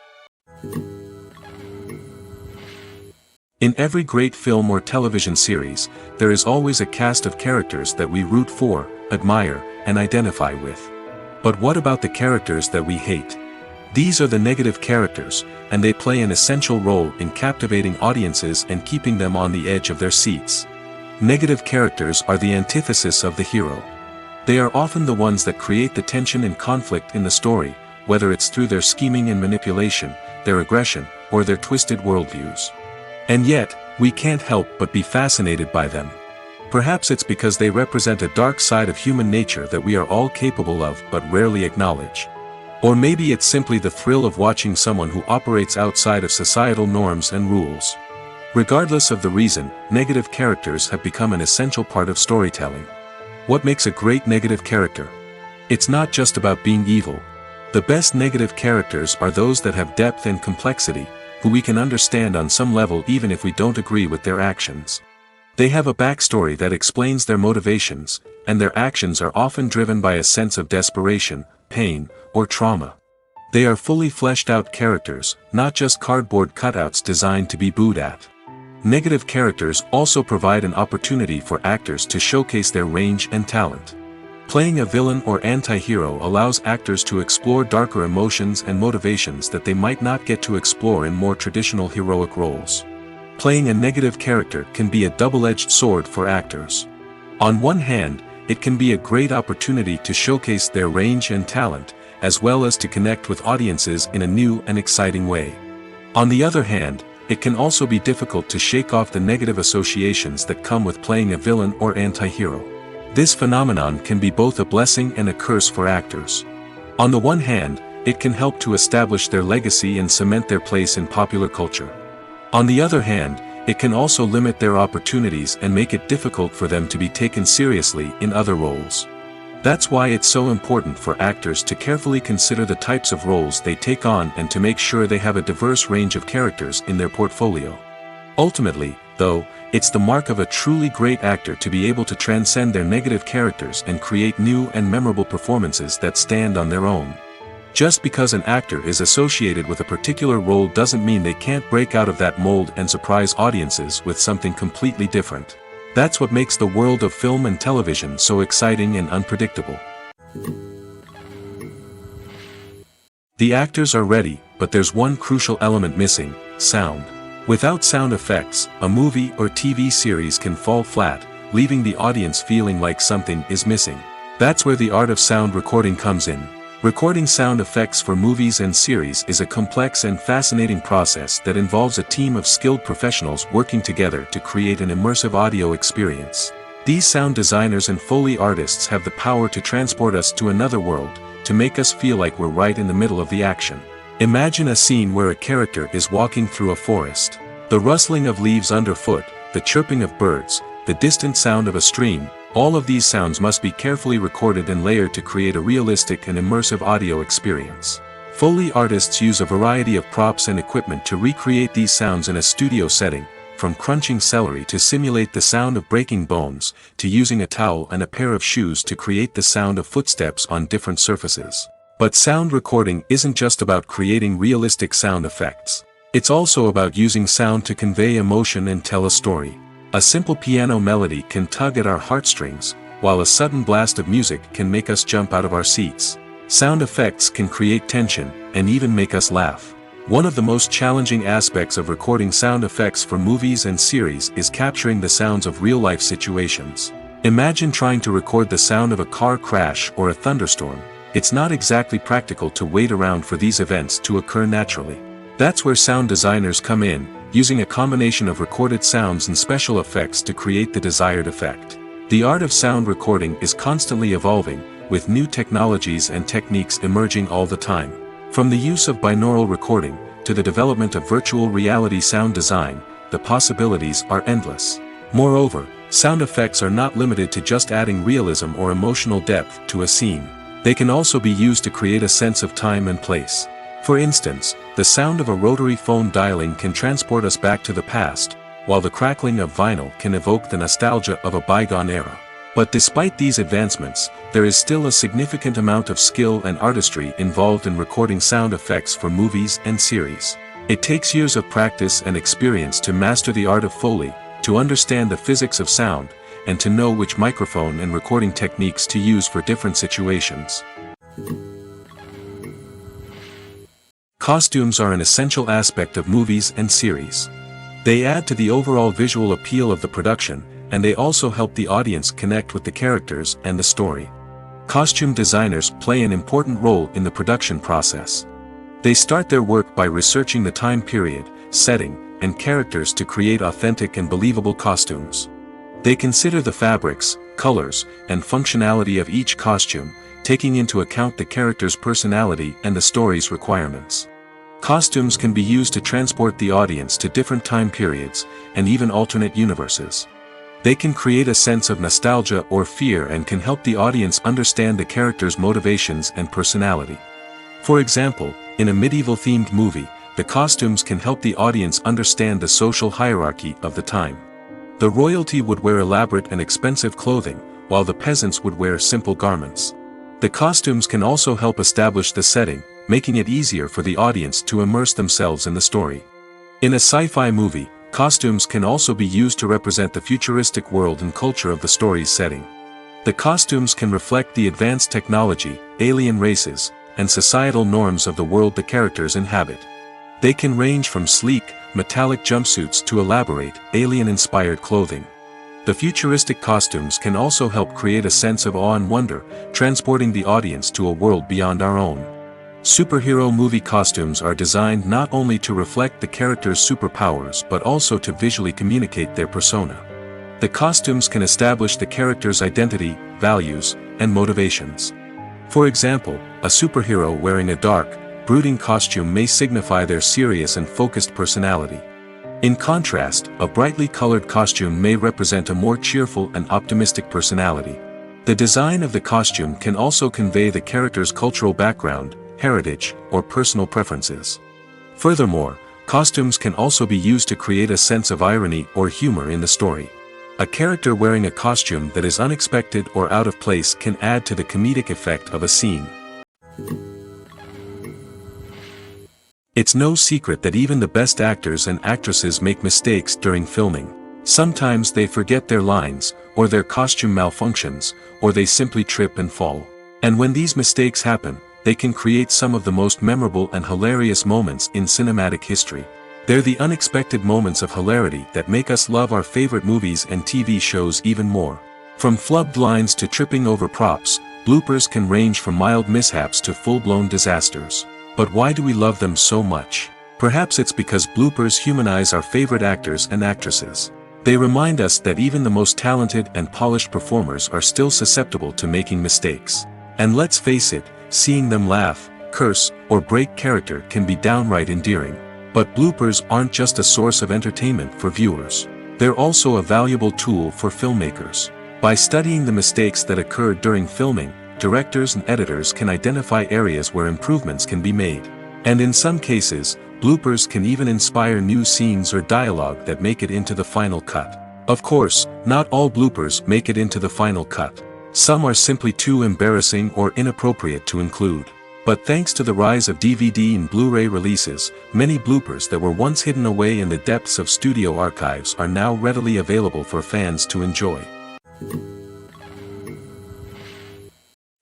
In every great film or television series, there is always a cast of characters that we root for, admire, and identify with. But what about the characters that we hate? These are the negative characters, and they play an essential role in captivating audiences and keeping them on the edge of their seats. Negative characters are the antithesis of the hero. They are often the ones that create the tension and conflict in the story, whether it's through their scheming and manipulation, their aggression, or their twisted worldviews. And yet, we can't help but be fascinated by them. Perhaps it's because they represent a dark side of human nature that we are all capable of but rarely acknowledge. Or maybe it's simply the thrill of watching someone who operates outside of societal norms and rules. Regardless of the reason, negative characters have become an essential part of storytelling. What makes a great negative character? It's not just about being evil. The best negative characters are those that have depth and complexity, who we can understand on some level even if we don't agree with their actions. They have a backstory that explains their motivations, and their actions are often driven by a sense of desperation, pain, or trauma. They are fully fleshed out characters, not just cardboard cutouts designed to be booed at. Negative characters also provide an opportunity for actors to showcase their range and talent. Playing a villain or anti-hero allows actors to explore darker emotions and motivations that they might not get to explore in more traditional heroic roles. Playing a negative character can be a double-edged sword for actors. On one hand, it can be a great opportunity to showcase their range and talent, as well as to connect with audiences in a new and exciting way. On the other hand, it can also be difficult to shake off the negative associations that come with playing a villain or anti-hero. This phenomenon can be both a blessing and a curse for actors. On the one hand, it can help to establish their legacy and cement their place in popular culture. On the other hand, it can also limit their opportunities and make it difficult for them to be taken seriously in other roles. That's why it's so important for actors to carefully consider the types of roles they take on and to make sure they have a diverse range of characters in their portfolio. Ultimately, though, it's the mark of a truly great actor to be able to transcend their negative characters and create new and memorable performances that stand on their own. Just because an actor is associated with a particular role doesn't mean they can't break out of that mold and surprise audiences with something completely different. That's what makes the world of film and television so exciting and unpredictable. The actors are ready, but there's one crucial element missing: sound. Without sound effects, a movie or TV series can fall flat, leaving the audience feeling like something is missing. That's where the art of sound recording comes in. Recording sound effects for movies and series is a complex and fascinating process that involves a team of skilled professionals working together to create an immersive audio experience. These sound designers and Foley artists have the power to transport us to another world, to make us feel like we're right in the middle of the action. Imagine a scene where a character is walking through a forest. The rustling of leaves underfoot, the chirping of birds, the distant sound of a stream, all of these sounds must be carefully recorded and layered to create a realistic and immersive audio experience. Foley artists use a variety of props and equipment to recreate these sounds in a studio setting, from crunching celery to simulate the sound of breaking bones, to using a towel and a pair of shoes to create the sound of footsteps on different surfaces. But sound recording isn't just about creating realistic sound effects. It's also about using sound to convey emotion and tell a story. A simple piano melody can tug at our heartstrings, while a sudden blast of music can make us jump out of our seats. Sound effects can create tension, and even make us laugh. One of the most challenging aspects of recording sound effects for movies and series is capturing the sounds of real-life situations. Imagine trying to record the sound of a car crash or a thunderstorm. It's not exactly practical to wait around for these events to occur naturally. That's where sound designers come in, using a combination of recorded sounds and special effects to create the desired effect. The art of sound recording is constantly evolving, with new technologies and techniques emerging all the time. From the use of binaural recording, to the development of virtual reality sound design, the possibilities are endless. Moreover, sound effects are not limited to just adding realism or emotional depth to a scene. They can also be used to create a sense of time and place. For instance, the sound of a rotary phone dialing can transport us back to the past, while the crackling of vinyl can evoke the nostalgia of a bygone era. But despite these advancements, there is still a significant amount of skill and artistry involved in recording sound effects for movies and series. It takes years of practice and experience to master the art of Foley, to understand the physics of sound, and to know which microphone and recording techniques to use for different situations. Costumes are an essential aspect of movies and series. They add to the overall visual appeal of the production, and they also help the audience connect with the characters and the story. Costume designers play an important role in the production process. They start their work by researching the time period, setting, and characters to create authentic and believable costumes. They consider the fabrics, colors, and functionality of each costume, taking into account the character's personality and the story's requirements. Costumes can be used to transport the audience to different time periods, and even alternate universes. They can create a sense of nostalgia or fear and can help the audience understand the character's motivations and personality. For example, in a medieval-themed movie, the costumes can help the audience understand the social hierarchy of the time. The royalty would wear elaborate and expensive clothing, while the peasants would wear simple garments. The costumes can also help establish the setting, making it easier for the audience to immerse themselves in the story. In a sci-fi movie, costumes can also be used to represent the futuristic world and culture of the story's setting. The costumes can reflect the advanced technology, alien races, and societal norms of the world the characters inhabit. They can range from sleek, metallic jumpsuits to elaborate, alien-inspired clothing. The futuristic costumes can also help create a sense of awe and wonder, transporting the audience to a world beyond our own. Superhero movie costumes are designed not only to reflect the character's superpowers but also to visually communicate their persona. The costumes can establish the character's identity, values, and motivations. For example, a superhero wearing a dark, brooding costume may signify their serious and focused personality. In contrast, a brightly colored costume may represent a more cheerful and optimistic personality. The design of the costume can also convey the character's cultural background, heritage, or personal preferences. Furthermore, costumes can also be used to create a sense of irony or humor in the story. A character wearing a costume that is unexpected or out of place can add to the comedic effect of a scene. It's no secret that even the best actors and actresses make mistakes during filming. Sometimes they forget their lines, or their costume malfunctions, or they simply trip and fall. And when these mistakes happen, they can create some of the most memorable and hilarious moments in cinematic history. They're the unexpected moments of hilarity that make us love our favorite movies and TV shows even more. From flubbed lines to tripping over props, bloopers can range from mild mishaps to full-blown disasters. But why do we love them so much? Perhaps it's because bloopers humanize our favorite actors and actresses. They remind us that even the most talented and polished performers are still susceptible to making mistakes. And let's face it, seeing them laugh, curse, or break character can be downright endearing. But bloopers aren't just a source of entertainment for viewers. They're also a valuable tool for filmmakers. By studying the mistakes that occurred during filming, directors and editors can identify areas where improvements can be made. And in some cases, bloopers can even inspire new scenes or dialogue that make it into the final cut. Of course, not all bloopers make it into the final cut. Some are simply too embarrassing or inappropriate to include. But thanks to the rise of DVD and Blu-ray releases, many bloopers that were once hidden away in the depths of studio archives are now readily available for fans to enjoy.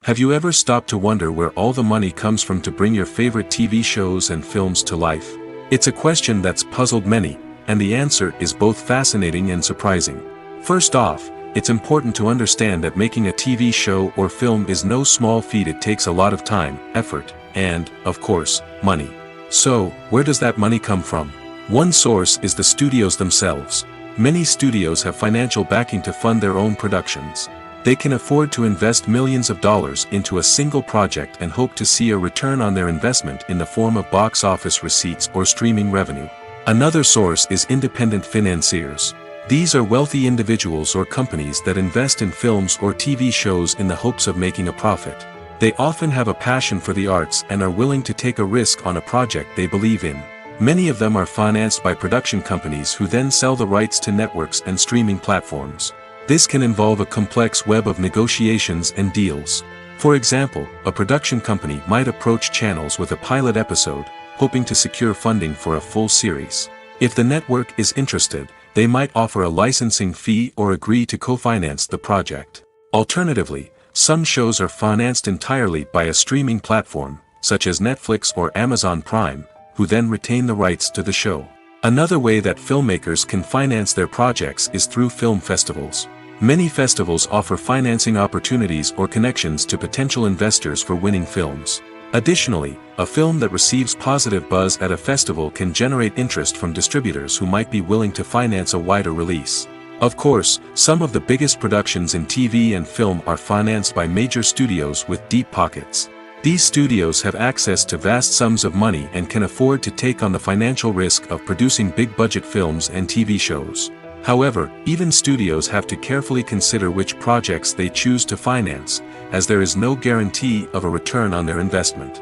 Have you ever stopped to wonder where all the money comes from to bring your favorite TV shows and films to life? It's a question that's puzzled many, and the answer is both fascinating and surprising. First off, it's important to understand that making a TV show or film is no small feat. It takes a lot of time, effort, and, of course, money. So, where does that money come from? One source is the studios themselves. Many studios have financial backing to fund their own productions. They can afford to invest millions of dollars into a single project and hope to see a return on their investment in the form of box office receipts or streaming revenue. Another source is independent financiers. These are wealthy individuals or companies that invest in films or TV shows in the hopes of making a profit. They often have a passion for the arts and are willing to take a risk on a project they believe in. Many of them are financed by production companies who then sell the rights to networks and streaming platforms. This can involve a complex web of negotiations and deals. For example, a production company might approach channels with a pilot episode, hoping to secure funding for a full series. If the network is interested, they might offer a licensing fee or agree to co-finance the project. Alternatively, some shows are financed entirely by a streaming platform, such as Netflix or Amazon Prime, who then retain the rights to the show. Another way that filmmakers can finance their projects is through film festivals. Many festivals offer financing opportunities or connections to potential investors for winning films. Additionally, a film that receives positive buzz at a festival can generate interest from distributors who might be willing to finance a wider release. Of course, some of the biggest productions in TV and film are financed by major studios with deep pockets. These studios have access to vast sums of money and can afford to take on the financial risk of producing big-budget films and TV shows. However, even studios have to carefully consider which projects they choose to finance, as there is no guarantee of a return on their investment.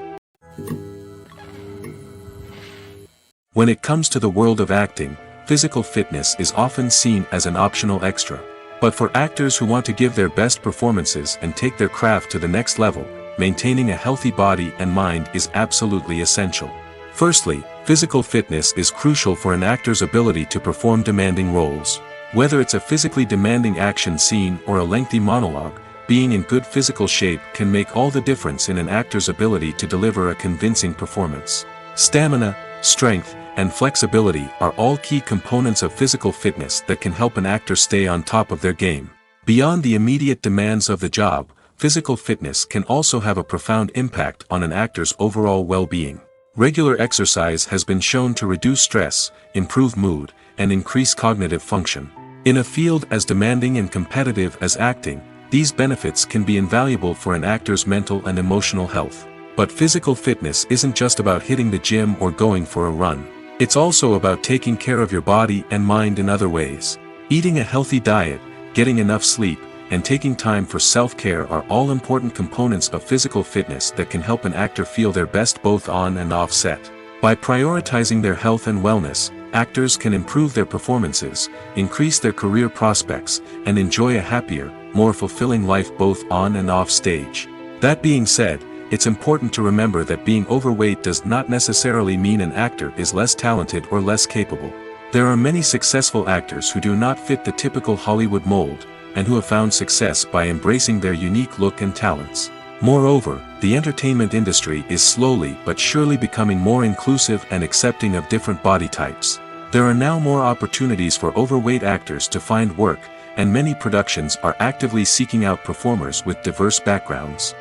When it comes to the world of acting, physical fitness is often seen as an optional extra. But for actors who want to give their best performances and take their craft to the next level, maintaining a healthy body and mind is absolutely essential. Firstly, physical fitness is crucial for an actor's ability to perform demanding roles. Whether it's a physically demanding action scene or a lengthy monologue, being in good physical shape can make all the difference in an actor's ability to deliver a convincing performance. Stamina, strength, and flexibility are all key components of physical fitness that can help an actor stay on top of their game. Beyond the immediate demands of the job, physical fitness can also have a profound impact on an actor's overall well-being. Regular exercise has been shown to reduce stress, improve mood, and increase cognitive function. In a field as demanding and competitive as acting, these benefits can be invaluable for an actor's mental and emotional health. But physical fitness isn't just about hitting the gym or going for a run. It's also about taking care of your body and mind in other ways. Eating a healthy diet, getting enough sleep, and taking time for self-care are all important components of physical fitness that can help an actor feel their best both on and off set. By prioritizing their health and wellness, actors can improve their performances, increase their career prospects, and enjoy a happier, more fulfilling life both on and off stage. That being said, it's important to remember that being overweight does not necessarily mean an actor is less talented or less capable. There are many successful actors who do not fit the typical Hollywood mold, and who have found success by embracing their unique look and talents. Moreover, the entertainment industry is slowly but surely becoming more inclusive and accepting of different body types. There are now more opportunities for overweight actors to find work, and many productions are actively seeking out performers with diverse backgrounds.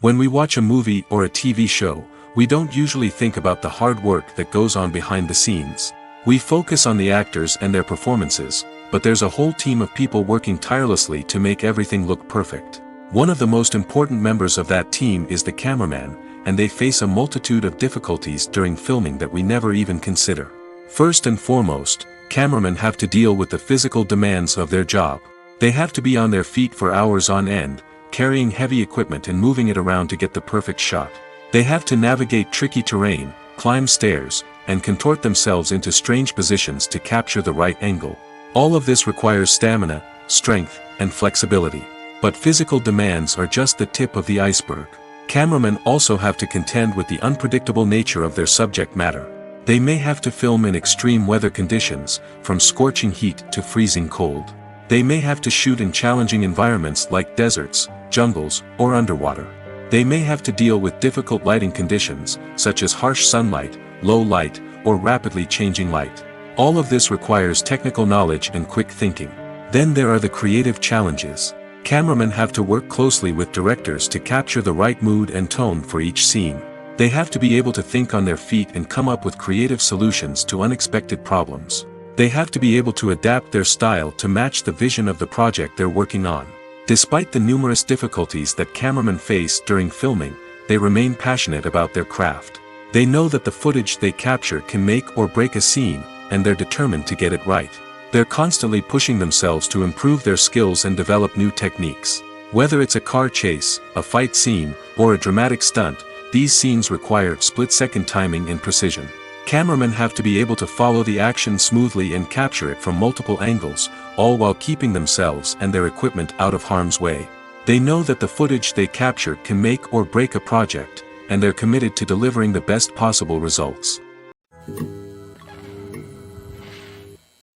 When we watch a movie or a TV show, we don't usually think about the hard work that goes on behind the scenes. We focus on the actors and their performances, but there's a whole team of people working tirelessly to make everything look perfect. One of the most important members of that team is the cameraman, and they face a multitude of difficulties during filming that we never even consider. First and foremost, cameramen have to deal with the physical demands of their job. They have to be on their feet for hours on end, carrying heavy equipment and moving it around to get the perfect shot. They have to navigate tricky terrain, climb stairs, and contort themselves into strange positions to capture the right angle. All of this requires stamina, strength, and flexibility. But physical demands are just the tip of the iceberg. Cameramen also have to contend with the unpredictable nature of their subject matter. They may have to film in extreme weather conditions, from scorching heat to freezing cold. They may have to shoot in challenging environments like deserts, jungles, or underwater. They may have to deal with difficult lighting conditions, such as harsh sunlight, low light, or rapidly changing light. All of this requires technical knowledge and quick thinking. Then there are the creative challenges. Cameramen have to work closely with directors to capture the right mood and tone for each scene. They have to be able to think on their feet and come up with creative solutions to unexpected problems. They have to be able to adapt their style to match the vision of the project they're working on. Despite the numerous difficulties that cameramen face during filming, they remain passionate about their craft. They know that the footage they capture can make or break a scene, and they're determined to get it right. They're constantly pushing themselves to improve their skills and develop new techniques. Whether it's a car chase, a fight scene, or a dramatic stunt, these scenes require split-second timing and precision. Cameramen have to be able to follow the action smoothly and capture it from multiple angles, all while keeping themselves and their equipment out of harm's way. They know that the footage they capture can make or break a project, and they're committed to delivering the best possible results.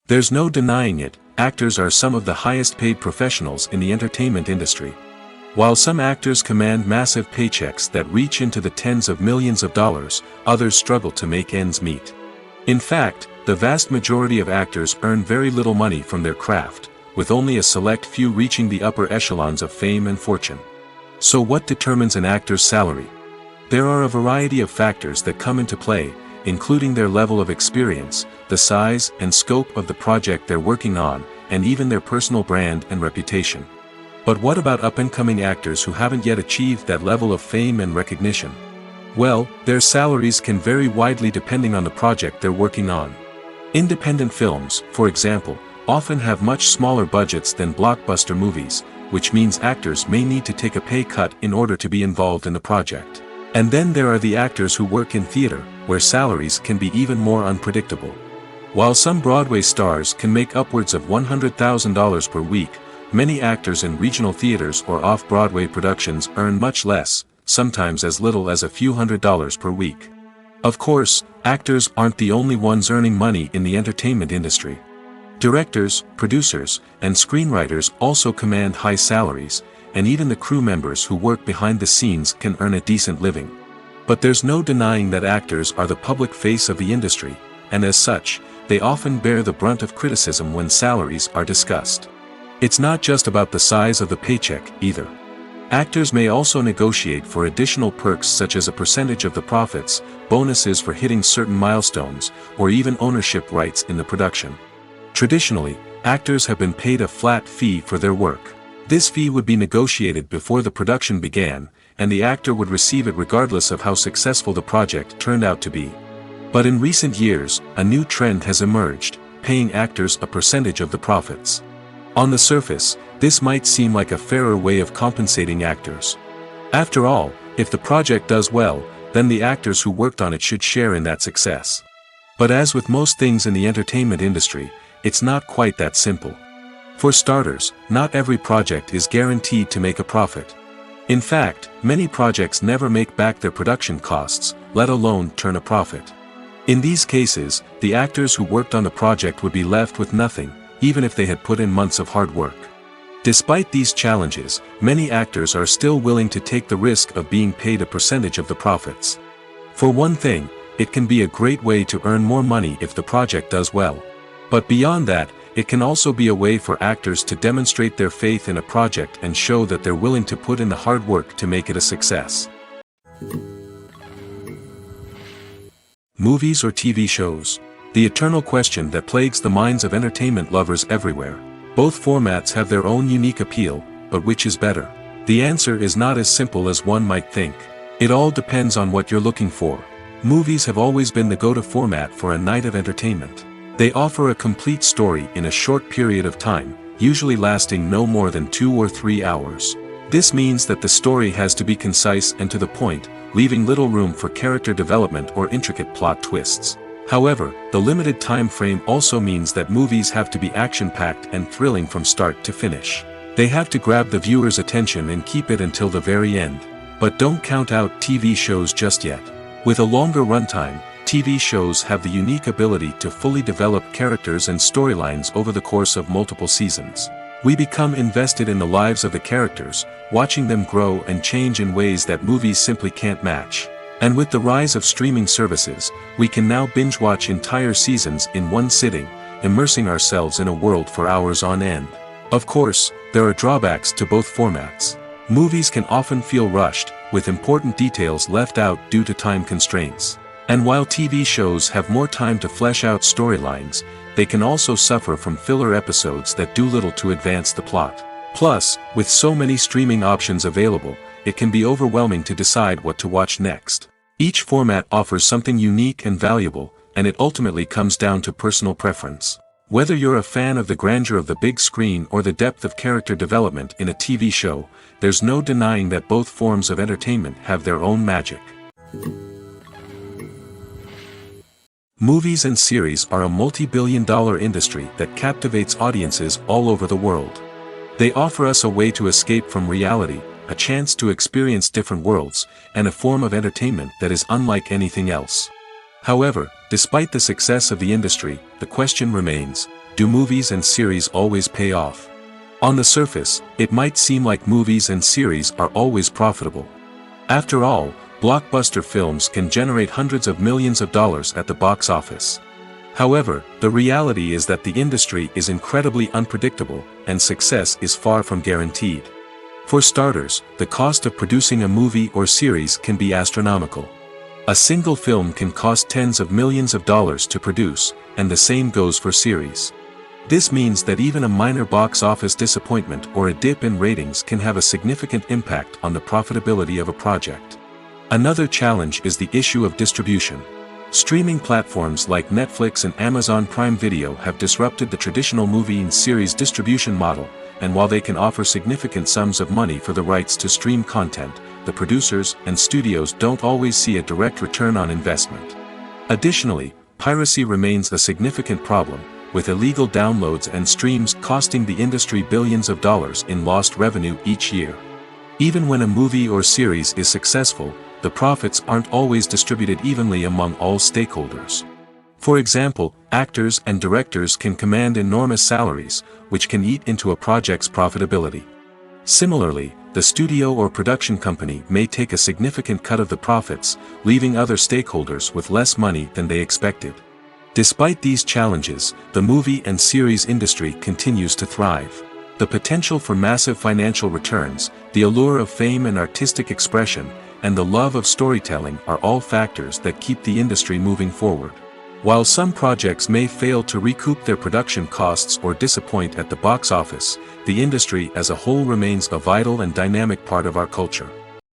There's no denying it, actors are some of the highest paid professionals in the entertainment industry. While some actors command massive paychecks that reach into the tens of millions of dollars, others struggle to make ends meet. In fact, the vast majority of actors earn very little money from their craft, with only a select few reaching the upper echelons of fame and fortune. So what determines an actor's salary? There are a variety of factors that come into play, including their level of experience, the size and scope of the project they're working on, and even their personal brand and reputation. But what about up-and-coming actors who haven't yet achieved that level of fame and recognition? Well, their salaries can vary widely depending on the project they're working on. Independent films, for example, often have much smaller budgets than blockbuster movies, which means actors may need to take a pay cut in order to be involved in the project. And then there are the actors who work in theater, where salaries can be even more unpredictable. While some Broadway stars can make upwards of $100,000 per week, many actors in regional theaters or off-Broadway productions earn much less, sometimes as little as a few $100s per week. Of course, actors aren't the only ones earning money in the entertainment industry. Directors, producers, and screenwriters also command high salaries, and even the crew members who work behind the scenes can earn a decent living. But there's no denying that actors are the public face of the industry, and as such, they often bear the brunt of criticism when salaries are discussed. It's not just about the size of the paycheck, either. Actors may also negotiate for additional perks such as a percentage of the profits, bonuses for hitting certain milestones, or even ownership rights in the production. Traditionally, actors have been paid a flat fee for their work. This fee would be negotiated before the production began, and the actor would receive it regardless of how successful the project turned out to be. But in recent years, a new trend has emerged, paying actors a percentage of the profits. On the surface, this might seem like a fairer way of compensating actors. After all, if the project does well, then the actors who worked on it should share in that success. But as with most things in the entertainment industry, it's not quite that simple. For starters, not every project is guaranteed to make a profit. In fact, many projects never make back their production costs, let alone turn a profit. In these cases, the actors who worked on the project would be left with nothing, even if they had put in months of hard work. Despite these challenges, many actors are still willing to take the risk of being paid a percentage of the profits. For one thing, it can be a great way to earn more money if the project does well. But beyond that, it can also be a way for actors to demonstrate their faith in a project and show that they're willing to put in the hard work to make it a success. Movies or TV shows? The eternal question that plagues the minds of entertainment lovers everywhere. Both formats have their own unique appeal, but which is better? The answer is not as simple as one might think. It all depends on what you're looking for. Movies have always been the go-to format for a night of entertainment. They offer a complete story in a short period of time, usually lasting no more than 2 or 3 hours. This means that the story has to be concise and to the point, leaving little room for character development or intricate plot twists. However, the limited time frame also means that movies have to be action-packed and thrilling from start to finish. They have to grab the viewer's attention and keep it until the very end. But don't count out TV shows just yet. With a longer runtime, TV shows have the unique ability to fully develop characters and storylines over the course of multiple seasons. We become invested in the lives of the characters, watching them grow and change in ways that movies simply can't match. And with the rise of streaming services, we can now binge-watch entire seasons in one sitting, immersing ourselves in a world for hours on end. Of course, there are drawbacks to both formats. Movies can often feel rushed, with important details left out due to time constraints. And while TV shows have more time to flesh out storylines, they can also suffer from filler episodes that do little to advance the plot. Plus, with so many streaming options available, it can be overwhelming to decide what to watch next. Each format offers something unique and valuable, and it ultimately comes down to personal preference. Whether you're a fan of the grandeur of the big screen or the depth of character development in a TV show, there's no denying that both forms of entertainment have their own magic. Movies and series are a multi-billion-dollar industry that captivates audiences all over the world. They offer us a way to escape from reality, a chance to experience different worlds, and a form of entertainment that is unlike anything else. However, despite the success of the industry, the question remains, do movies and series always pay off? On the surface, it might seem like movies and series are always profitable. After all, blockbuster films can generate hundreds of millions of dollars at the box office. However, the reality is that the industry is incredibly unpredictable, and success is far from guaranteed. For starters, the cost of producing a movie or series can be astronomical. A single film can cost tens of millions of dollars to produce, and the same goes for series. This means that even a minor box office disappointment or a dip in ratings can have a significant impact on the profitability of a project. Another challenge is the issue of distribution. Streaming platforms like Netflix and Amazon Prime Video have disrupted the traditional movie and series distribution model, and while they can offer significant sums of money for the rights to stream content, the producers and studios don't always see a direct return on investment. Additionally, piracy remains a significant problem, with illegal downloads and streams costing the industry billions of dollars in lost revenue each year. Even when a movie or series is successful, the profits aren't always distributed evenly among all stakeholders. For example, actors and directors can command enormous salaries, which can eat into a project's profitability. Similarly, the studio or production company may take a significant cut of the profits, leaving other stakeholders with less money than they expected. Despite these challenges, the movie and series industry continues to thrive. The potential for massive financial returns, the allure of fame and artistic expression, and the love of storytelling are all factors that keep the industry moving forward. While some projects may fail to recoup their production costs or disappoint at the box office, the industry as a whole remains a vital and dynamic part of our culture.